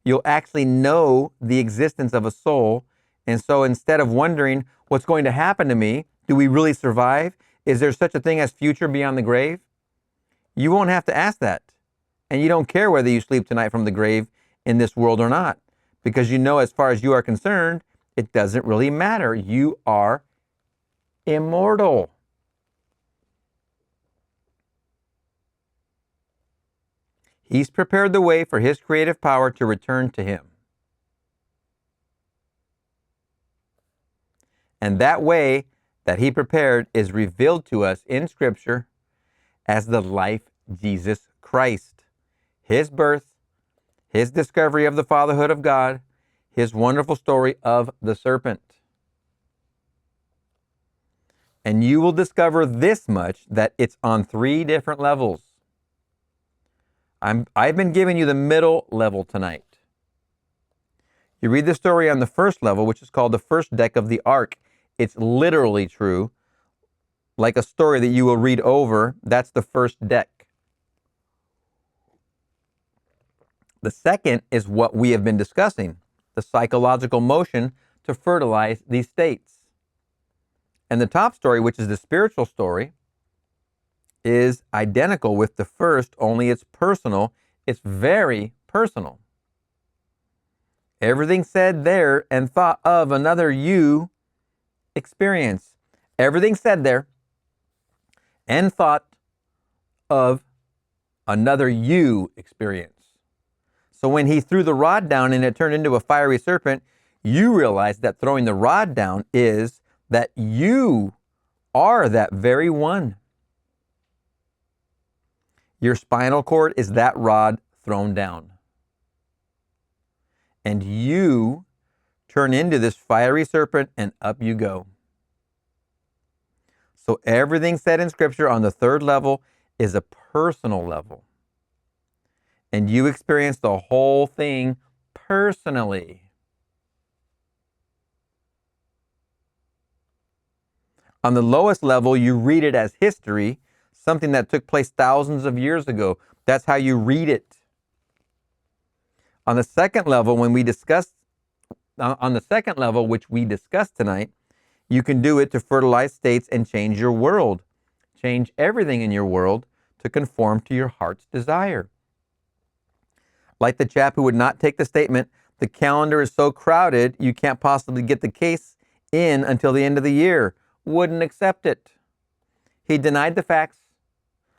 You'll actually know the existence of a soul. And so instead of wondering what's going to happen to me, do we really survive? Is there such a thing as future beyond the grave? You won't have to ask that. And you don't care whether you sleep tonight from the grave in this world or not, because you know, as far as you are concerned, it doesn't really matter. You are immortal. He's prepared the way for his creative power to return to him. And that way that he prepared is revealed to us in Scripture as the life Jesus Christ. His birth, his discovery of the fatherhood of God, his wonderful story of the serpent. And you will discover this much, that it's on 3 different levels. I've been giving you the middle level tonight. You read the story on the first level, which is called the first deck of the ark. It's literally true. Like a story that you will read over, that's the first deck. The second is what we have been discussing, the psychological motion to fertilize these states. And the top story, which is the spiritual story, is identical with the first, only it's personal. It's very personal. Everything said there and thought of another you experience. Everything said there and thought of another you experience. So when he threw the rod down and it turned into a fiery serpent, you realize that throwing the rod down is that you are that very one. Your spinal cord is that rod thrown down. And you turn into this fiery serpent and up you go. So everything said in Scripture on the third level is a personal level. And you experience the whole thing personally. On the lowest level, you read it as history, something that took place thousands of years ago. That's how you read it. On the second level, which we discussed tonight, you can do it to fertilize states and change your world. Change everything in your world to conform to your heart's desire. Like the chap who would not take the statement, the calendar is so crowded, you can't possibly get the case in until the end of the year. Wouldn't accept it. He denied the facts,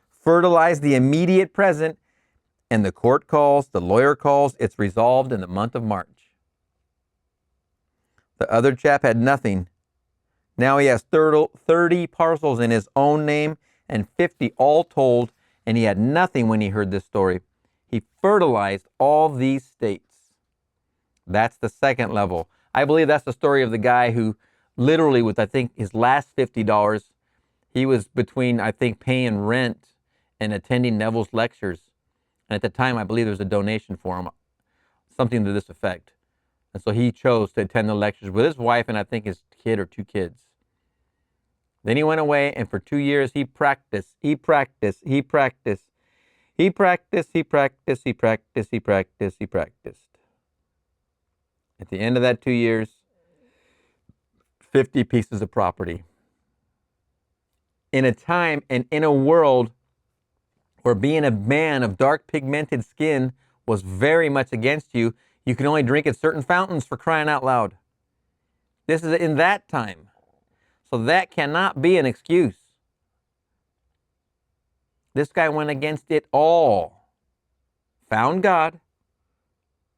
fertilized the immediate present, and the court calls, the lawyer calls, it's resolved in the month of March. The other chap had nothing. Now he has 30 parcels in his own name and 50 all told, and he had nothing when he heard this story. He fertilized all these states. That's the second level. I believe that's the story of the guy who literally with, I think, his last $50, he was between, I think, paying rent and attending Neville's lectures. And at the time, I believe there was a donation for him, something to this effect. And so he chose to attend the lectures with his wife and I think his kid or 2 kids. Then he went away, and for 2 years he practiced. At the end of that 2 years, 50 pieces of property. In a time and in a world where being a man of dark pigmented skin was very much against you, you can only drink at certain fountains, for crying out loud. This is in that time. So that cannot be an excuse. This guy went against it all, found God,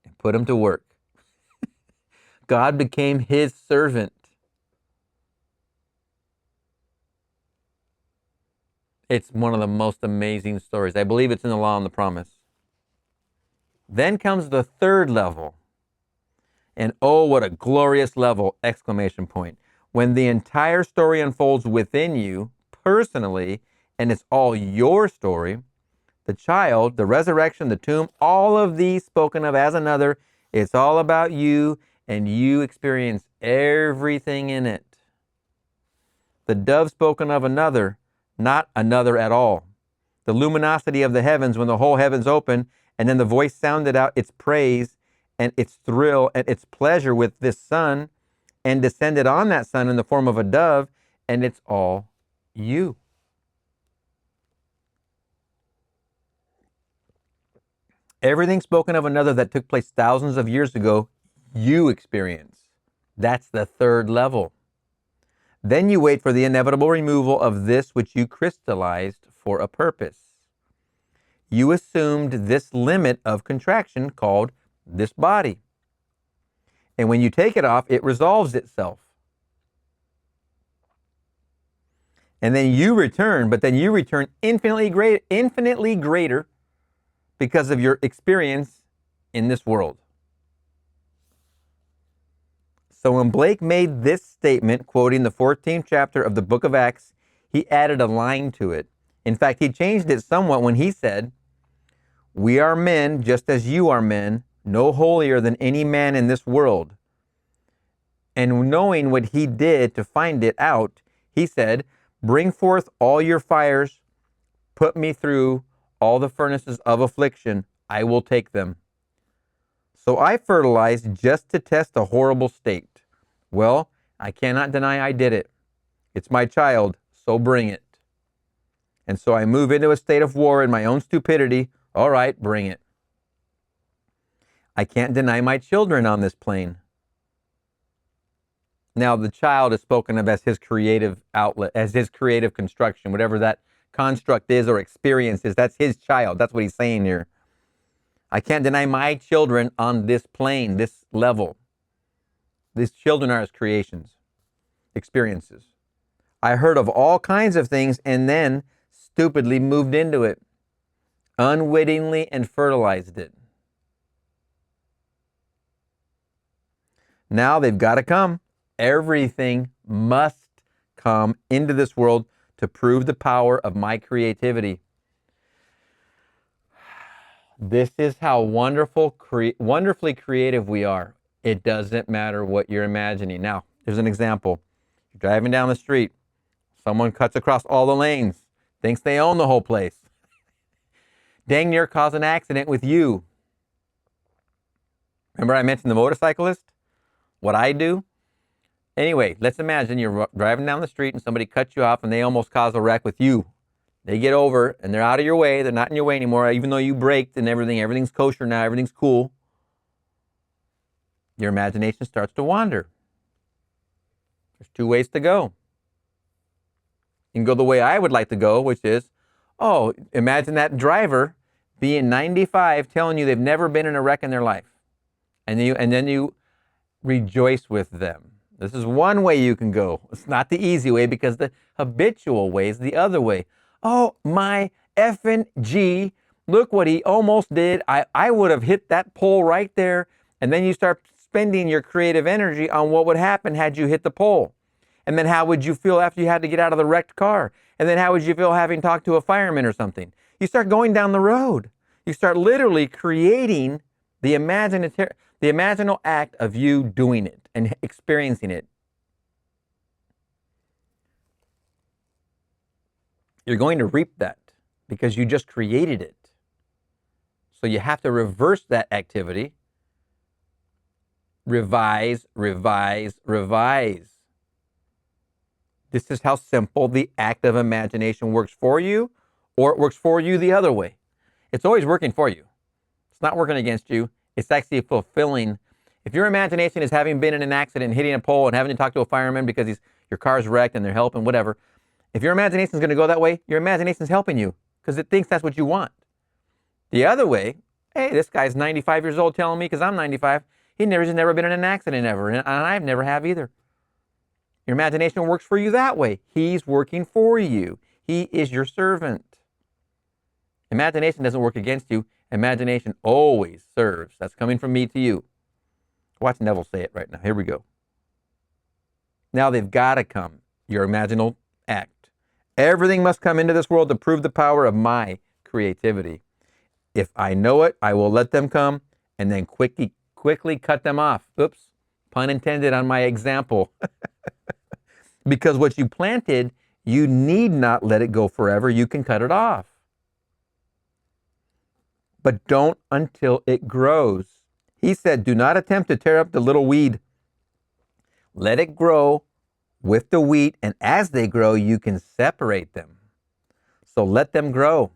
and put him to work. God became his servant. It's one of the most amazing stories. I believe it's in the Law and the Promise. Then comes the third level. And oh, what a glorious level, exclamation point. When the entire story unfolds within you, personally, and it's all your story, the child, the resurrection, the tomb, all of these spoken of as another, it's all about you, and you experience everything in it. The dove spoken of another, not another at all. The luminosity of the heavens when the whole heavens open, and then the voice sounded out its praise and its thrill and its pleasure with this son, and descended on that son in the form of a dove, and it's all you. Everything spoken of another that took place thousands of years ago, you experience. That's the third level. Then you wait for the inevitable removal of this which you crystallized for a purpose. You assumed this limit of contraction called this body. And when you take it off, it resolves itself. And then you return, but then you return infinitely greater because of your experience in this world. So when Blake made this statement, quoting the 14th chapter of the book of Acts, he added a line to it. In fact, he changed it somewhat when he said, "We are men just as you are men, no holier than any man in this world." And knowing what he did to find it out, he said, "Bring forth all your fires, put me through all the furnaces of affliction, I will take them. So I fertilized just to test a horrible state. Well, I cannot deny I did it. It's my child, so bring it. And so I move into a state of war in my own stupidity. All right, bring it. I can't deny my children on this plane." Now, the child is spoken of as his creative outlet, as his creative construction, whatever that construct is or experience is, that's his child. That's what he's saying here. I can't deny my children on this plane, this level. These children are his creations, experiences. I heard of all kinds of things and then stupidly moved into it, unwittingly, and fertilized it. Now they've got to come. Everything must come into this world to prove the power of my creativity. This is how wonderfully creative we are. It doesn't matter what you're imagining. Now, here's an example. You're driving down the street. Someone cuts across all the lanes, thinks they own the whole place. Dang near cause an accident with you. Remember I mentioned the motorcyclist? What I do? Anyway, let's imagine you're driving down the street and somebody cuts you off and they almost cause a wreck with you. They get over and they're out of your way. They're not in your way anymore, even though you braked and everything. Everything's kosher now. Everything's cool. Your imagination starts to wander. There's two ways to go. You can go the way I would like to go, which is, oh, imagine that driver being 95 telling you they've never been in a wreck in their life. And then you rejoice with them. This is one way you can go. It's not the easy way because the habitual way is the other way. Oh, my effing G, look what he almost did. I would have hit that pole right there. And then you start spending your creative energy on what would happen had you hit the pole. And then how would you feel after you had to get out of the wrecked car? And then how would you feel having talked to a fireman or something? You start going down the road. You start literally creating the imaginal act of you doing it and experiencing it. You're going to reap that because you just created it. So you have to reverse that activity. Revise, revise, revise. This is how simple the act of imagination works for you, or it works for you the other way. It's always working for you. It's not working against you. It's actually fulfilling. If your imagination is having been in an accident, hitting a pole, and having to talk to a fireman because your car's wrecked and they're helping, whatever. If your imagination is going to go that way, your imagination is helping you because it thinks that's what you want. The other way, hey, this guy's 95 years old telling me, because I'm 95, he's never been in an accident ever, and I've never have either. Your imagination works for you that way. He's working for you. He is your servant. Imagination doesn't work against you. Imagination always serves. That's coming from me to you. Watch Neville say it right now. Here we go. Now they've got to come, your imaginal act. Everything must come into this world to prove the power of my creativity. If I know it, I will let them come and then quickly cut them off. Oops, pun intended on my example. Because what you planted, you need not let it go forever. You can cut it off. But don't until it grows. He said, do not attempt to tear up the little weed. Let it grow with the wheat, and as they grow, you can separate them. So let them grow.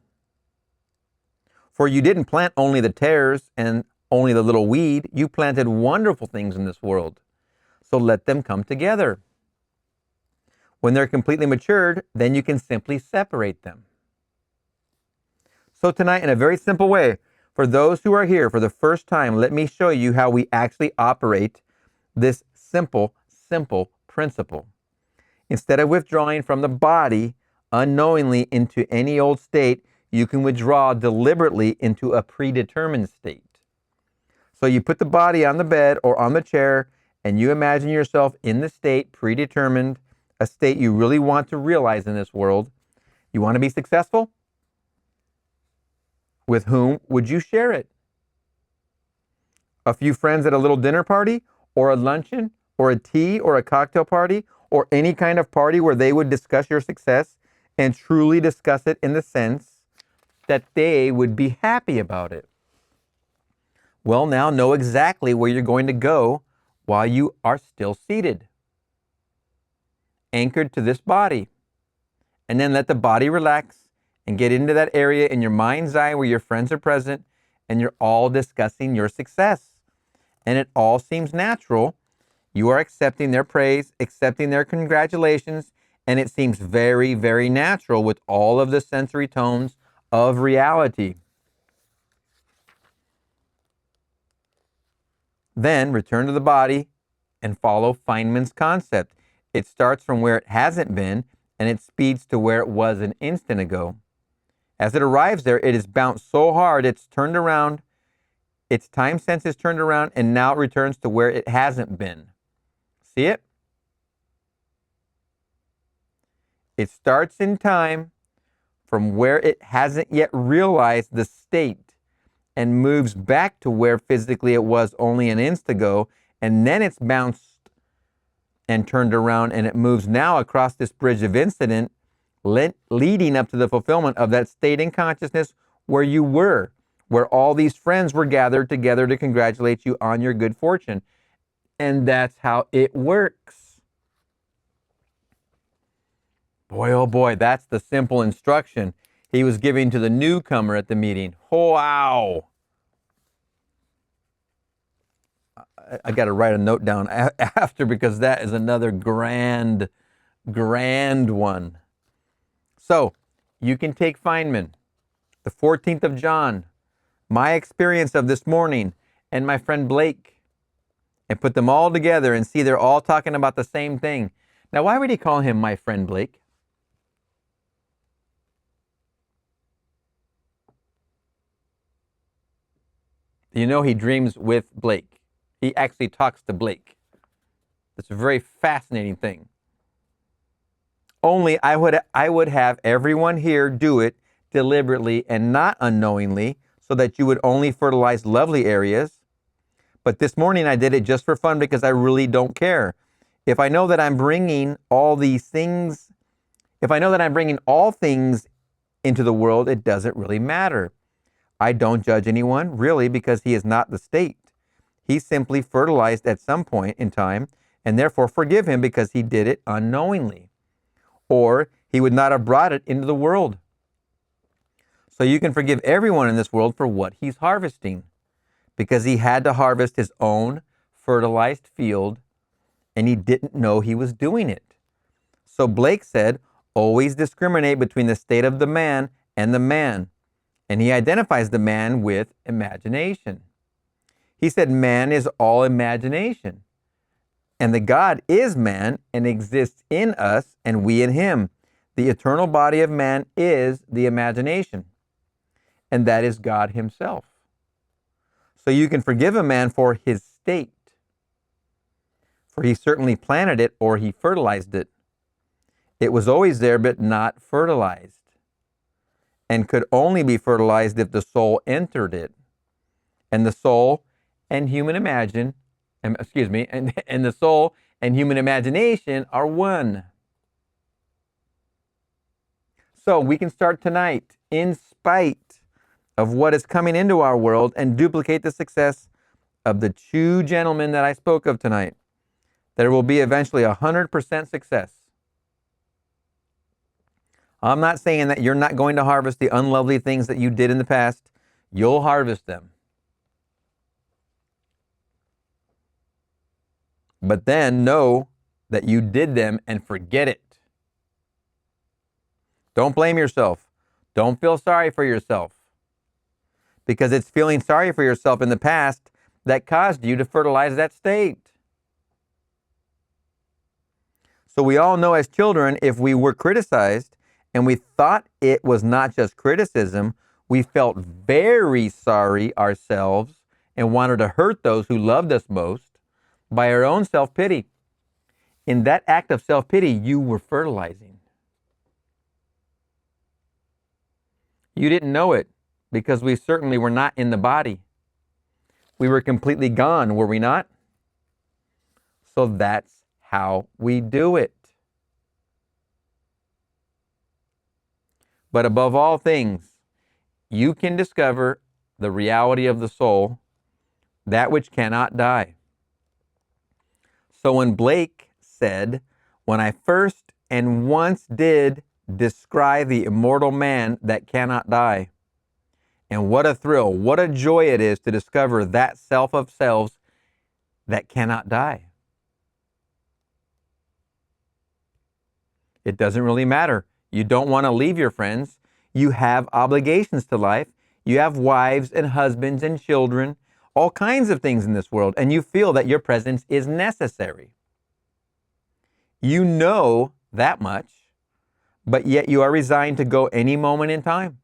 For you didn't plant only the tares and only the little weed. You planted wonderful things in this world. So let them come together. When they're completely matured, then you can simply separate them. So tonight, in a very simple way, for those who are here for the first time, let me show you how we actually operate this simple principle. Instead of withdrawing from the body unknowingly into any old state, you can withdraw deliberately into a predetermined state. So you put the body on the bed or on the chair, and you imagine yourself in the state predetermined, a state you really want to realize in this world. You want to be successful? With whom would you share it? A few friends at a little dinner party, or a luncheon, or a tea, or a cocktail party, or any kind of party where they would discuss your success and truly discuss it in the sense that they would be happy about it. Well, now know exactly where you're going to go while you are still seated, anchored to this body. And then let the body relax and get into that area in your mind's eye where your friends are present and you're all discussing your success. And it all seems natural. You are accepting their praise, accepting their congratulations, and it seems very, very natural with all of the sensory tones of reality. Then return to the body and follow Feynman's concept. It starts from where it hasn't been and it speeds to where it was an instant ago. As it arrives there, it is bounced so hard it's turned around, its time sense is turned around, and now it returns to where it hasn't been. See it? It starts in time from where it hasn't yet realized the state and moves back to where physically it was only an instant ago, and then it's bounced and turned around, and it moves now across this bridge of incident, leading up to the fulfillment of that state in consciousness where you were, where all these friends were gathered together to congratulate you on your good fortune. And that's how it works. Boy, oh boy, that's the simple instruction he was giving to the newcomer at the meeting. Wow. I got to write a note down after, because that is another grand one. So you can take Feynman, the 14th of John, my experience of this morning, and my friend Blake, and put them all together and see they're all talking about the same thing. Now, why would he call him my friend Blake? You know, he dreams with Blake. He actually talks to Blake. It's a very fascinating thing. Only I would have everyone here do it deliberately and not unknowingly, so that you would only fertilize lovely areas. But this morning I did it just for fun, because I really don't care. If I know that I'm bringing all these things, if I know that I'm bringing all things into the world, it doesn't really matter. I don't judge anyone, really, because he is not the state. He simply fertilized at some point in time, and therefore forgive him because he did it unknowingly. Or he would not have brought it into the world. So you can forgive everyone in this world for what he's harvesting, because he had to harvest his own fertilized field, and he didn't know he was doing it. So Blake said, always discriminate between the state of the man and the man. And he identifies the man with imagination. He said man is all imagination. And the God is man and exists in us and we in him. The eternal body of man is the imagination. And that is God himself. So you can forgive a man for his state. For he certainly planted it or he fertilized it. It was always there but not fertilized. And could only be fertilized if the soul entered it. And the soul and human and the soul and human imagination are one. So we can start tonight, in spite of what is coming into our world, and duplicate the success of the two gentlemen that I spoke of tonight. There will be eventually 100% success. I'm not saying that you're not going to harvest the unlovely things that you did in the past. You'll harvest them. But then know that you did them and forget it. Don't blame yourself. Don't feel sorry for yourself. Because it's feeling sorry for yourself in the past that caused you to fertilize that state. So we all know as children, if we were criticized and we thought it was not just criticism, we felt very sorry ourselves and wanted to hurt those who loved us most by our own self-pity. In that act of self-pity, you were fertilizing. You didn't know it because we certainly were not in the body. We were completely gone, were we not? So that's how we do it. But above all things, you can discover the reality of the soul, that which cannot die. So when Blake said, when I first and once did descry the immortal man that cannot die, and what a thrill, what a joy it is to discover that self of selves that cannot die. It doesn't really matter. You don't want to leave your friends. You have obligations to life. You have wives and husbands and children, all kinds of things in this world, and you feel that your presence is necessary. You know that much, but yet you are resigned to go any moment in time.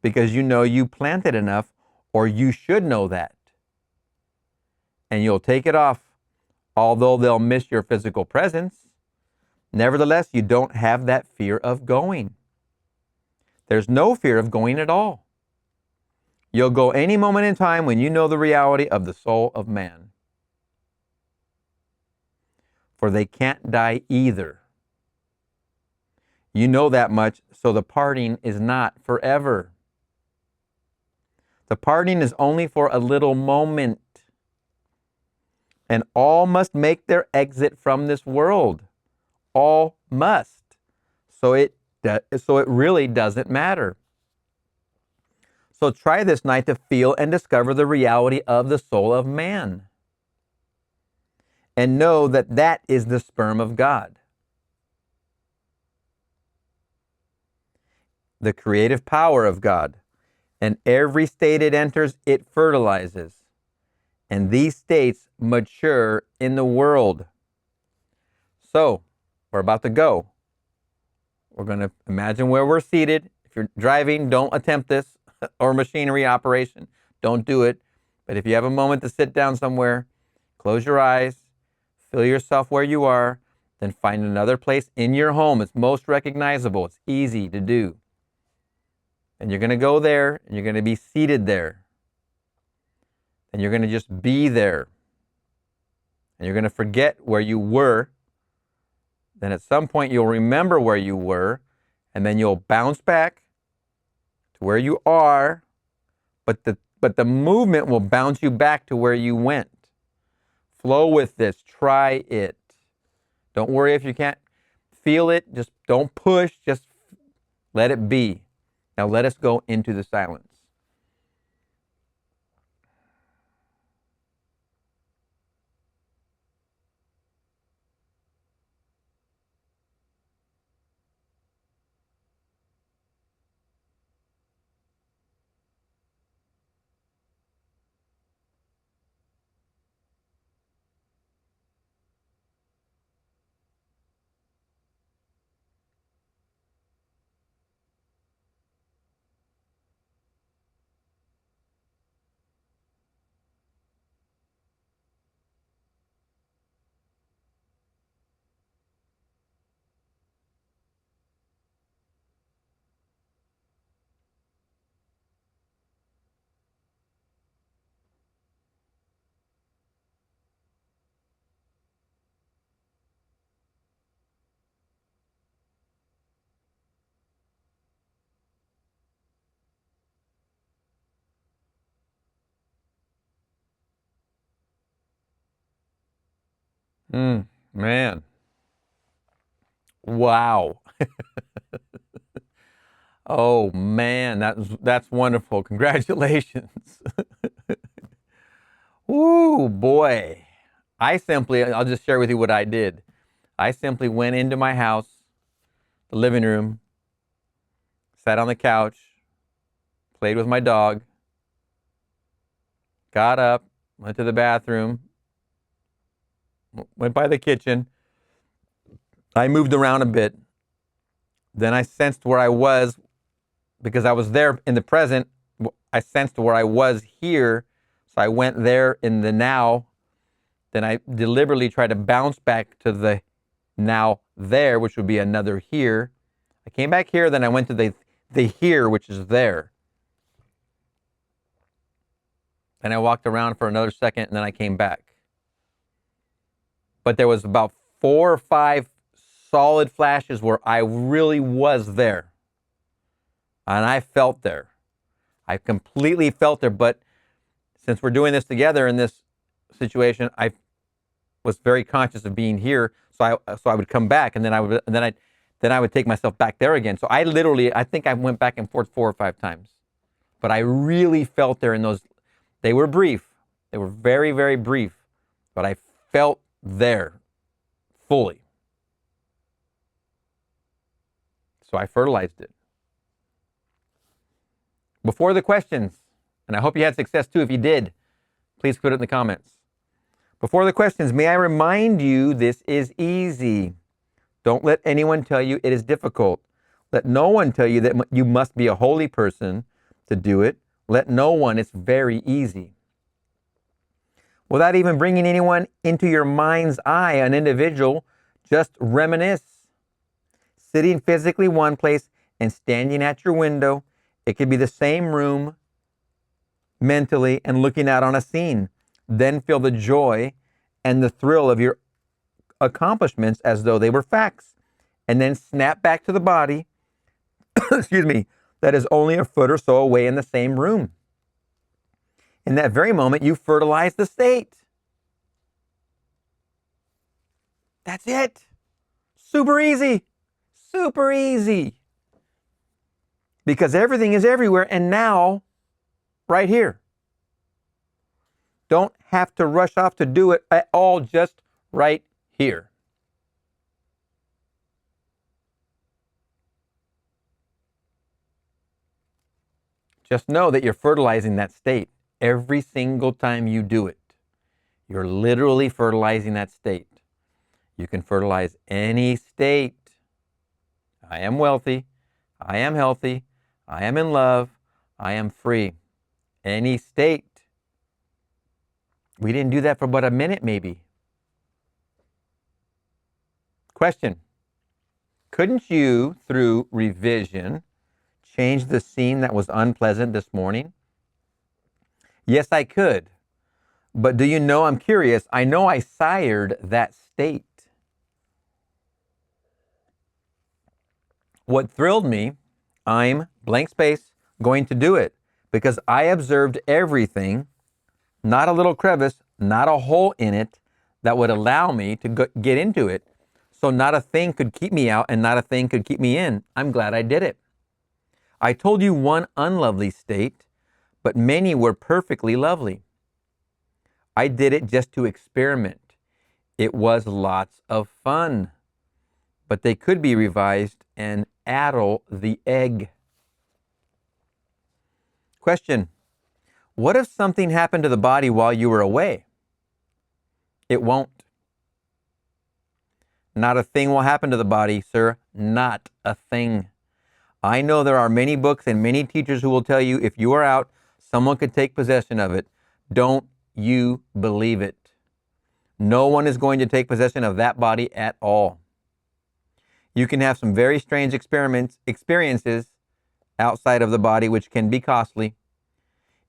Because you know you planted enough, or you should know that. And you'll take it off, although they'll miss your physical presence. Nevertheless, you don't have that fear of going. There's no fear of going at all. You'll go any moment in time when you know the reality of the soul of man. For they can't die either. You know that much, so the parting is not forever. The parting is only for a little moment. And all must make their exit from this world. All must. So it really doesn't matter. So try this night to feel and discover the reality of the soul of man. And know that that is the sperm of God. The creative power of God. And every state it enters, it fertilizes. And these states mature in the world. So, we're about to go. We're going to imagine where we're seated. If you're driving, don't attempt this, or machinery operation. Don't do it. But if you have a moment to sit down somewhere, close your eyes, feel yourself where you are, then find another place in your home. It's most recognizable. It's easy to do. And you're going to go there, and you're going to be seated there. And you're going to just be there. And you're going to forget where you were. Then at some point you'll remember where you were, and then you'll bounce back to where you are, but the movement will bounce you back to where you went. Flow with this. Try it. Don't worry if you can't feel it. Just don't push. Just let it be. Now let us go into the silence. Man. Wow. Oh man, that's wonderful. Congratulations. Ooh, boy. I'll just share with you what I did. I simply went into my house, the living room, sat on the couch, played with my dog, got up, went to the bathroom, went by the kitchen. I moved around a bit. Then I sensed where I was because I was there in the present. I sensed where I was here. So I went there in the now. Then I deliberately tried to bounce back to the now there, which would be another here. I came back here, then I went to the here, which is there. Then I walked around for another second, and then I came back. But there was about 4 or 5 solid flashes where I really was there. And I felt there. I completely felt there. But since we're doing this together in this situation, I was very conscious of being here. So I would come back, and then I would take myself back there again. So I think I went back and forth 4 or 5 times. But I really felt there in those. They were brief. They were very, very brief. But I felt there fully. So I fertilized it. Before the questions, and I hope you had success too. If you did, please put it in the comments. Before the questions, may I remind you this is easy. Don't let anyone tell you it is difficult. Let no one tell you that you must be a holy person to do it. Let no one. It's very easy. Without even bringing anyone into your mind's eye, an individual, just reminisce. Sitting physically one place and standing at your window, it could be the same room mentally and looking out on a scene. Then feel the joy and the thrill of your accomplishments as though they were facts. And then snap back to the body, excuse me, that is only a foot or so away in the same room. In that very moment, you fertilize the state. That's it. Super easy. Super easy. Because everything is everywhere and now, right here. Don't have to rush off to do it at all, just right here. Just know that you're fertilizing that state every single time you do it. You're literally fertilizing that state. You can fertilize any state. I am wealthy. I am healthy. I am in love. I am free. Any state. We didn't do that for but a minute, maybe. Question. Couldn't you, through revision, change the scene that was unpleasant this morning? Yes, I could. But do you know, I'm curious, I know I sired that state. What thrilled me, I'm, blank space, going to do it because I observed everything, not a little crevice, not a hole in it that would allow me to get into it. So not a thing could keep me out and not a thing could keep me in. I'm glad I did it. I told you one unlovely state, but many were perfectly lovely. I did it just to experiment. It was lots of fun, but they could be revised and addle the egg. Question. What if something happened to the body while you were away? It won't. Not a thing will happen to the body, sir. Not a thing. I know there are many books and many teachers who will tell you if you are out, someone could take possession of it. Don't you believe it. No one is going to take possession of that body at all. You can have some very strange experiences outside of the body, which can be costly.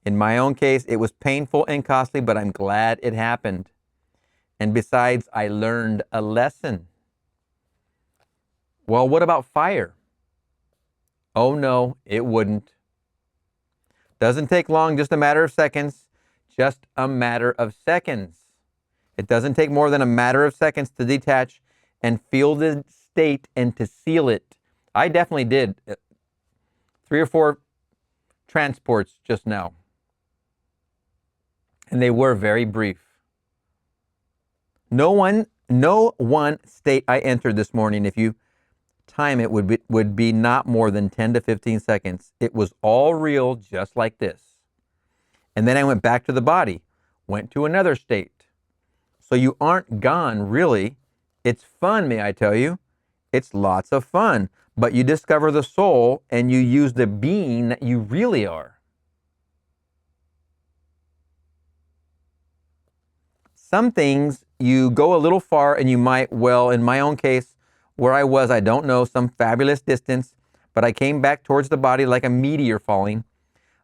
In my own case, it was painful and costly, but I'm glad it happened. And besides, I learned a lesson. Well, what about fire? Oh no, it wouldn't. Doesn't take long, just a matter of seconds. Just a matter of seconds. It doesn't take more than a matter of seconds to detach and feel the state and to seal it. I definitely did 3 or 4 transports just now. And they were very brief. No one state I entered this morning, if you time it, would be not more than 10 to 15 seconds. It was all real, just like this. And then I went back to the body, went to another state. So you aren't gone, really. It's fun, may I tell you. It's lots of fun. But you discover the soul and you use the being that you really are. Some things you go a little far and you might, well, in my own case, where I was, I don't know, some fabulous distance, but I came back towards the body like a meteor falling.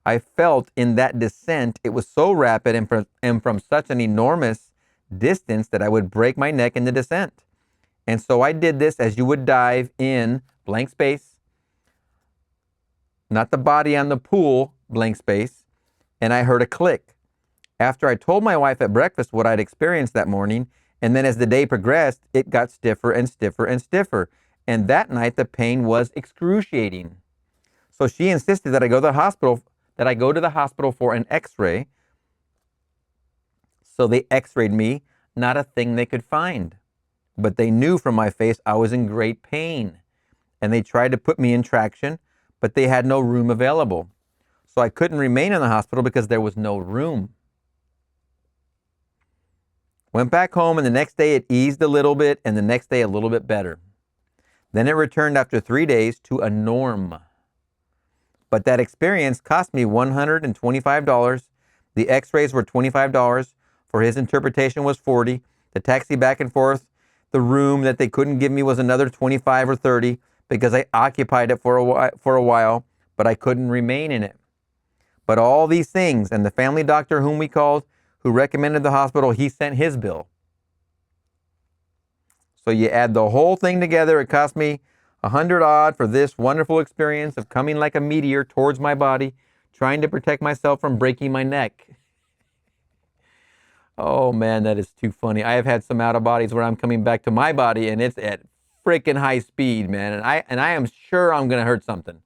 I felt in that descent, it was so rapid and from such an enormous distance that I would break my neck in the descent. And so I did this as you would dive in blank space, not the body on the pool, blank space, and I heard a click. After I told my wife at breakfast what I'd experienced that morning, and then as the day progressed, it got stiffer and stiffer and stiffer. And that night, the pain was excruciating. So she insisted that I go to the hospital, for an x-ray. So they x-rayed me, not a thing they could find. But they knew from my face I was in great pain. And they tried to put me in traction, but they had no room available. So I couldn't remain in the hospital because there was no room. Went back home, and the next day it eased a little bit, and the next day a little bit better. Then it returned after 3 days to a norm. But that experience cost me $125. The x-rays were $25. For his interpretation was $40. The taxi back and forth, the room that they couldn't give me was another $25 or $30 because I occupied it for a while, but I couldn't remain in it. But all these things, and the family doctor whom we called, who recommended the hospital, he sent his bill. So you add the whole thing together, it cost me $100 odd for this wonderful experience of coming like a meteor towards my body, trying to protect myself from breaking my neck. Oh man, that is too funny. I have had some out of bodies where I'm coming back to my body and it's at freaking high speed, man. And I am sure I'm going to hurt something.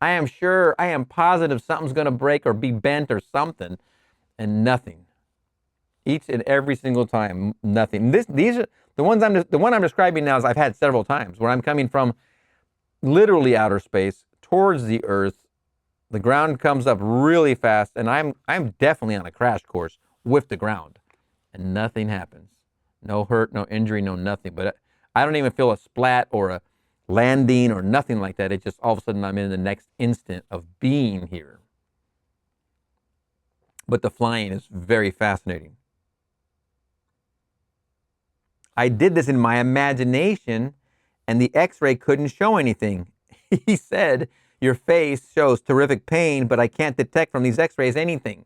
I am positive something's going to break or be bent or something, and nothing. Each and every single time, nothing. These are the one I'm describing now is I've had several times where I'm coming from literally outer space towards the earth. The ground comes up really fast, and I'm definitely on a crash course with the ground, and nothing happens. No hurt, no injury, no nothing. But I don't even feel a splat or a landing or nothing like that. It just all of a sudden I'm in the next instant of being here. But the flying is very fascinating. I did this in my imagination, and the x-ray couldn't show anything. He said, your face shows terrific pain, but I can't detect from these x-rays anything.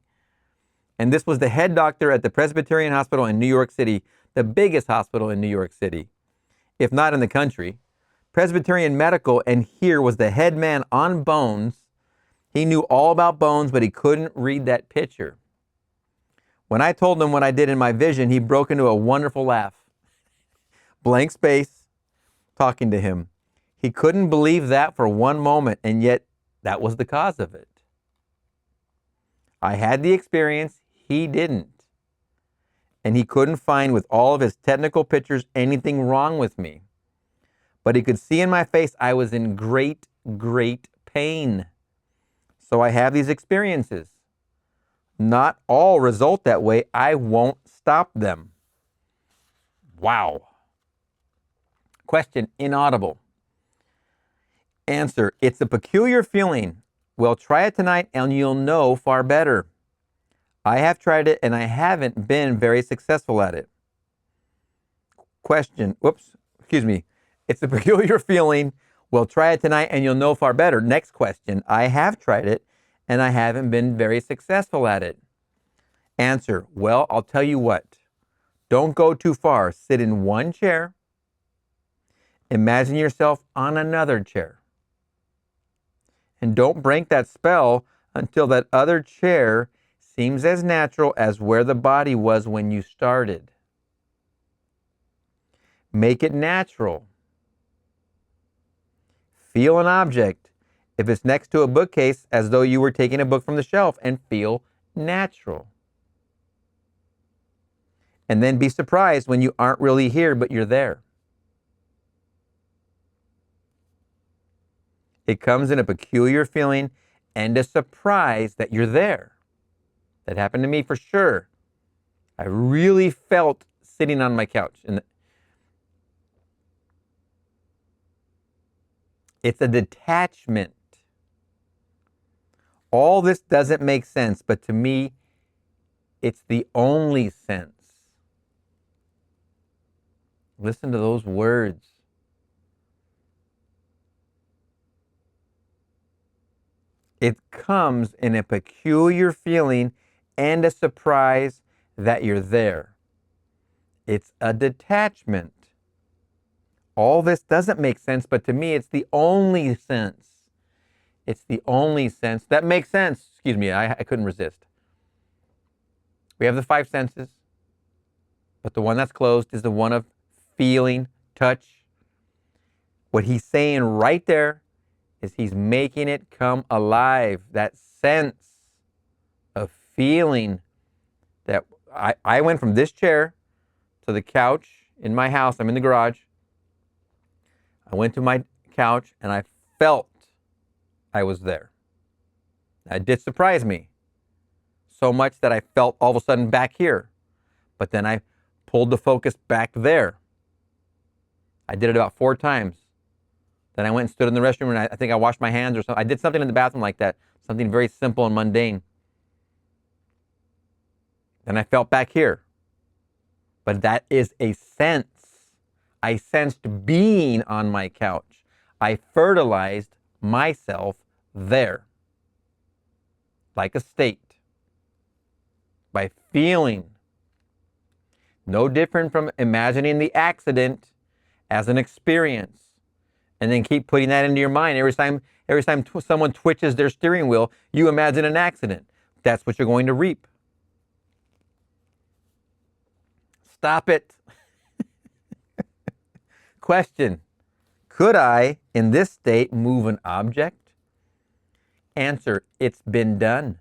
And this was the head doctor at the Presbyterian Hospital in New York City, the biggest hospital in New York City, if not in the country. Presbyterian Medical, and here was the head man on bones. He knew all about bones, but he couldn't read that picture. When I told him what I did in my vision, he broke into a wonderful laugh. Blank space, talking to him. He couldn't believe that for one moment, and yet that was the cause of it. I had the experience, he didn't. And he couldn't find with all of his technical pictures anything wrong with me. But he could see in my face I was in great, great pain. So I have these experiences. Not all result that way. I won't stop them. Wow. Question, inaudible. Answer, it's a peculiar feeling. Well, try it tonight and you'll know far better. I have tried it and I haven't been very successful at it. Question, it's a peculiar feeling. Well, try it tonight and you'll know far better. Next question, I have tried it and I haven't been very successful at it. Answer, well, I'll tell you what. Don't go too far. Sit in one chair. Imagine yourself on another chair. And don't break that spell until that other chair seems as natural as where the body was when you started. Make it natural. Feel an object. If it's next to a bookcase, as though you were taking a book from the shelf, and feel natural. And then be surprised when you aren't really here, but you're there. It comes in a peculiar feeling and a surprise that you're there. That happened to me for sure. I really felt sitting on my couch. It's a detachment. All this doesn't make sense, but to me, it's the only sense. Listen to those words. It comes in a peculiar feeling and a surprise that you're there. It's a detachment. All this doesn't make sense, but to me, it's the only sense. It's the only sense that makes sense. Excuse me, I couldn't resist. We have the five senses, but the one that's closed is the one of feeling, touch. What he's saying right there is he's making it come alive. That sense of feeling that I went from this chair to the couch in my house. I'm in the garage. I went to my couch and I felt I was there. It did surprise me so much that I felt all of a sudden back here. But then I pulled the focus back there. I did it about 4 times. Then I went and stood in the restroom and I think I washed my hands or something. I did something in the bathroom like that. Something very simple and mundane. Then I felt back here. But that is a sense. I sensed being on my couch. I fertilized myself there. Like a state. By feeling. No different from imagining the accident as an experience. And then keep putting that into your mind. Every time someone twitches their steering wheel, you imagine an accident. That's what you're going to reap. Stop it. Question. Could I, in this state, move an object? Answer. It's been done.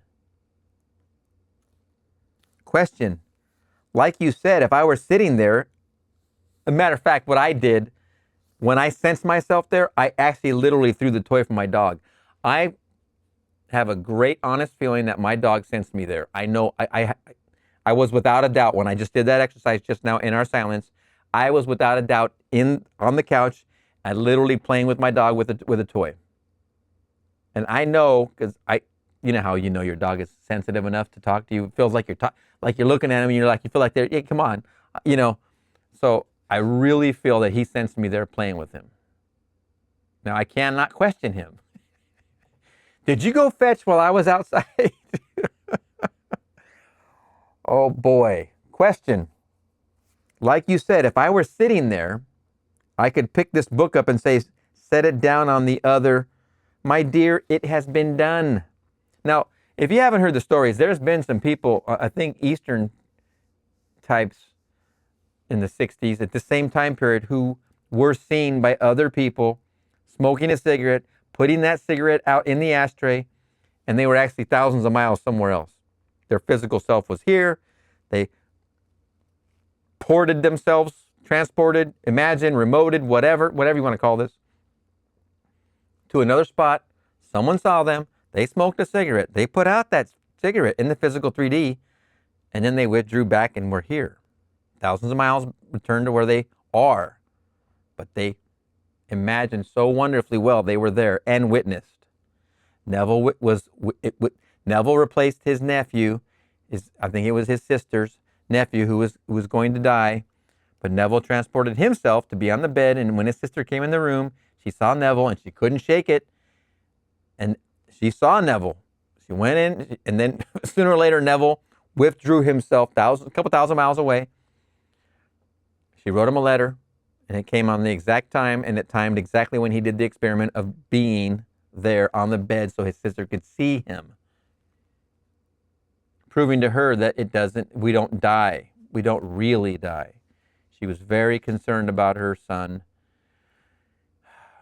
Question. Like you said, if I were sitting there, a matter of fact, what I did, when I sensed myself there, I actually literally threw the toy from my dog. I have a great, honest feeling that my dog sensed me there. I know, I was without a doubt when I just did that exercise just now in our silence. I was without a doubt on the couch, and literally playing with my dog with a toy. And I know, because you know how you know your dog is sensitive enough to talk to you. It feels like you're looking at him, and you feel like hey, come on, So I really feel that he sensed me there playing with him. Now I cannot question him. Did you go fetch while I was outside? Oh boy. Question. Like you said, if I were sitting there, I could pick this book up and say, set it down on the other. My dear, it has been done. Now, if you haven't heard the stories, there's been some people, I think Eastern types in the 60s at the same time period who were seen by other people smoking a cigarette, putting that cigarette out in the ashtray, and they were actually thousands of miles somewhere else. Their physical self was here. They ported themselves, transported, imagined, remoted, whatever you want to call this, to another spot. Someone saw them. They smoked a cigarette. They put out that cigarette in the physical 3D, and then they withdrew back and were here. Thousands of miles returned to where they are. But they imagined so wonderfully well they were there and witnessed. Neville replaced his nephew, I think it was his sister's nephew who was going to die. But Neville transported himself to be on the bed, and when his sister came in the room, she saw Neville and she couldn't shake it. And she saw Neville. She went in, and then sooner or later Neville withdrew himself a couple thousand miles away. She wrote him a letter, and it came on the exact time, and it timed exactly when he did the experiment of being there on the bed so his sister could see him. Proving to her that we don't die. We don't really die. She was very concerned about her son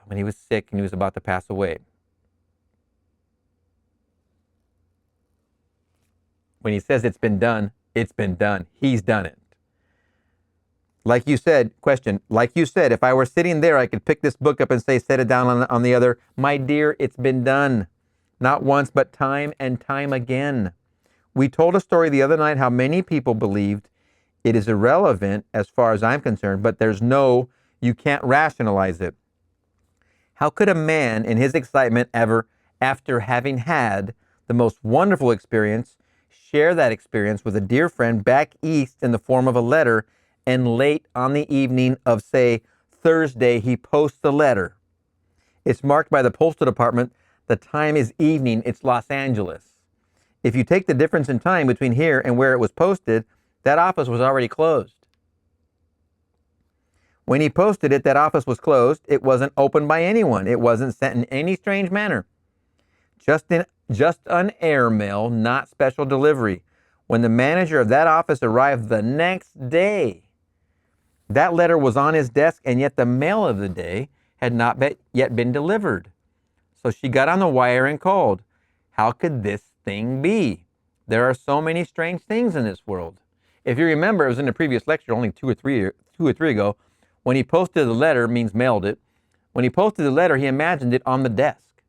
when he was sick and he was about to pass away. When he says it's been done, it's been done. He's done it. Like you said, like you said, if I were sitting there, I could pick this book up and say, set it down on the other. My dear, it's been done. Not once, but time and time again. We told a story the other night how many people believed it is irrelevant as far as I'm concerned, but you can't rationalize it. How could a man in his excitement ever, after having had the most wonderful experience, share that experience with a dear friend back east in the form of a letter, and late on the evening of, say, Thursday, he posts the letter? It's marked by the postal department. The time is evening. It's Los Angeles. If you take the difference in time between here and where it was posted, that office was already closed. When he posted it, that office was closed. It wasn't opened by anyone. It wasn't sent in any strange manner. Just an airmail, not special delivery. When the manager of that office arrived the next day, that letter was on his desk, and yet the mail of the day had not yet been delivered. So she got on the wire and called. How could this thing be? There are so many strange things in this world. If you remember, it was in the previous lecture only two or three ago. When he posted the letter, means mailed it. When he posted the letter, he imagined it on the desk.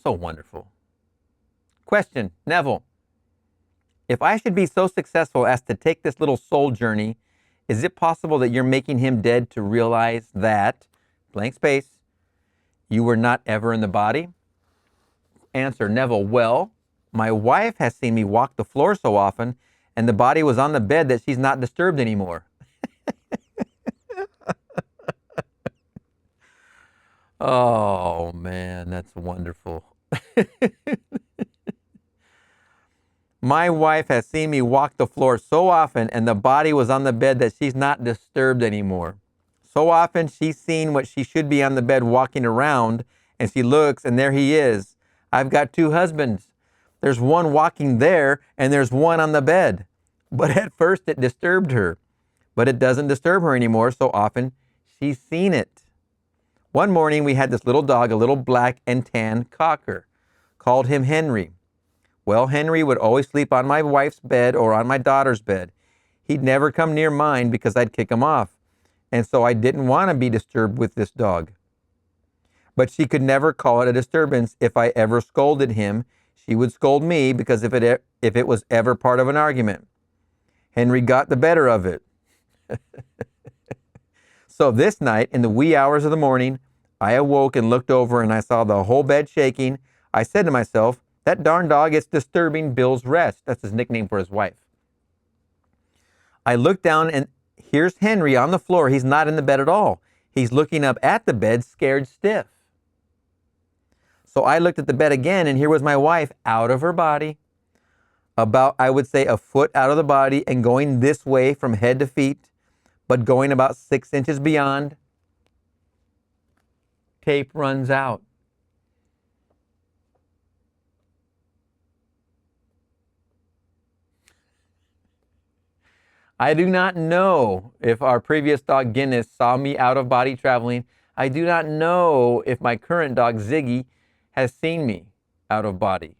So wonderful. Question, Neville. If I should be so successful as to take this little soul journey, is it possible that you're making him dead to realize that, blank space, you were not ever in the body? Answer, Neville, well, my wife has seen me walk the floor so often, and the body was on the bed that she's not disturbed anymore. Oh, man, that's wonderful. My wife has seen me walk the floor so often, and the body was on the bed that she's not disturbed anymore. So often she's seen what she should be on the bed walking around, and she looks, and there he is. I've got two husbands. There's one walking there, and there's one on the bed. But at first it disturbed her. But it doesn't disturb her anymore, so often she's seen it. One morning we had this little dog, a little black and tan cocker. Called him Henry. Well, Henry would always sleep on my wife's bed or on my daughter's bed. He'd never come near mine because I'd kick him off. And so I didn't want to be disturbed with this dog. But she could never call it a disturbance if I ever scolded him. She would scold me because if it was ever part of an argument. Henry got the better of it. So this night, in the wee hours of the morning, I awoke and looked over and I saw the whole bed shaking. I said to myself, that darn dog is disturbing Bill's rest. That's his nickname for his wife. I looked down and here's Henry on the floor. He's not in the bed at all. He's looking up at the bed, scared stiff. So I looked at the bed again, and here was my wife out of her body, about, I would say, a foot out of the body and going this way from head to feet, but going about 6 inches beyond. Tape runs out. I do not know if our previous dog Guinness saw me out of body traveling. I do not know if my current dog Ziggy has seen me out of body.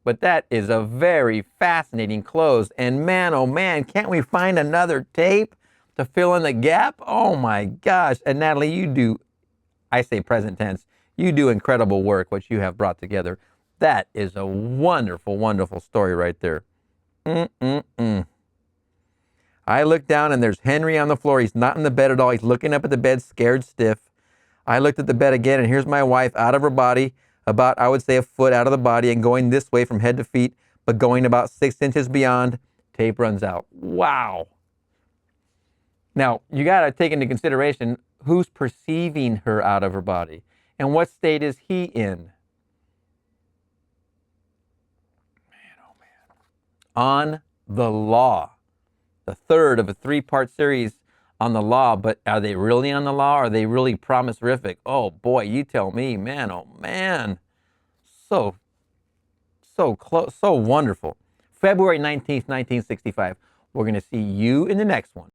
But that is a very fascinating close. And man, oh man, can't we find another tape to fill in the gap? Oh my gosh. And Natalie, you do, I say present tense, you do incredible work, what you have brought together. That is a wonderful, wonderful story right there. I look down and there's Henry on the floor. He's not in the bed at all. He's looking up at the bed, scared stiff. I looked at the bed again and here's my wife out of her body, about, I would say, a foot out of the body and going this way from head to feet, but going about 6 inches beyond. Tape runs out. Wow. Now, you got to take into consideration who's perceiving her out of her body and what state is he in. Man, oh man. On the law. The third of a 3-part series on the law, but are they really on the law? Are they really promiserific? Oh boy, you tell me, man, oh man. So So close, so wonderful. February 19th, 1965. We're going to see you in the next one.